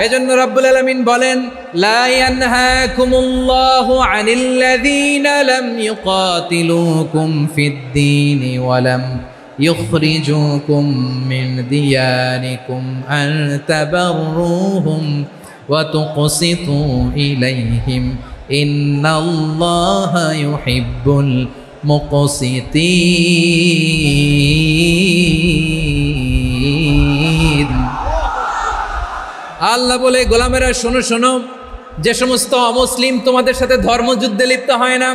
এজন্য রব্বুল আলামিন বলেন, লা ইয়ানহাকুমুল্লাহু আনিল্লাযীনা লাম ইউকাতিলুকুম ফিদ-দীনি ওয়া লাম ইখরিজুকুম মিন দিয়ারিকুম আন তাবাররুহুম ওয়া তুকসিতু ইলাইহিম ইন্নাল্লাহা ইউহিব্বুল মুকসিতিন। আল্লাহ বলে, গোলামেরা শোনো শোনো, যে সমস্ত অমুসলিম তোমাদের সাথে ধর্মযুদ্ধে লিপ্ত হয় না,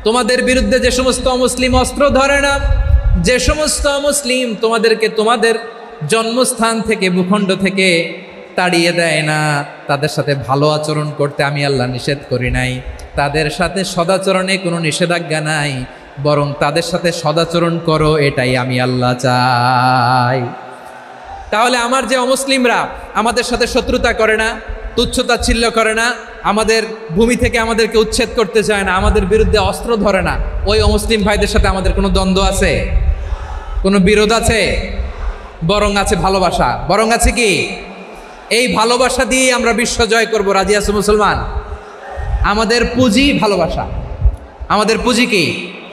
তোমাদের বিরুদ্ধে যে সমস্ত অমুসলিম অস্ত্র ধরে না, যে সমস্ত অমুসলিম তোমাদেরকে তোমাদের জন্মস্থান থেকে, ভূখণ্ড থেকে তাড়িয়ে দেয় না, তাদের সাথে ভালো আচরণ করতে আমি আল্লাহ নিষেধ করি নাই। তাদের সাথে সদাচরণে কোনো নিষেধাজ্ঞা নাই, বরং তাদের সাথে সদাচরণ করো, এটাই আমি আল্লাহ চাই। তাহলে আমার যে অমুসলিমরা আমাদের সাথে শত্রুতা করে না, তুচ্ছতাচ্ছিল্য করে না, আমাদের ভূমি থেকে আমাদেরকে উচ্ছেদ করতে চায় না, আমাদের বিরুদ্ধে অস্ত্র ধরে না, ওই অমুসলিম ভাইদের সাথে আমাদের কোনো দ্বন্দ্ব আছে? কোনো বিরোধ আছে? বরং আছে ভালোবাসা। বরং আছে কি? এই ভালোবাসা দিয়ে আমরা বিশ্ব জয় করব। রাজি আছো মুসলমান? আমাদের পুঁজি ভালোবাসা। আমাদের পুঁজি কি?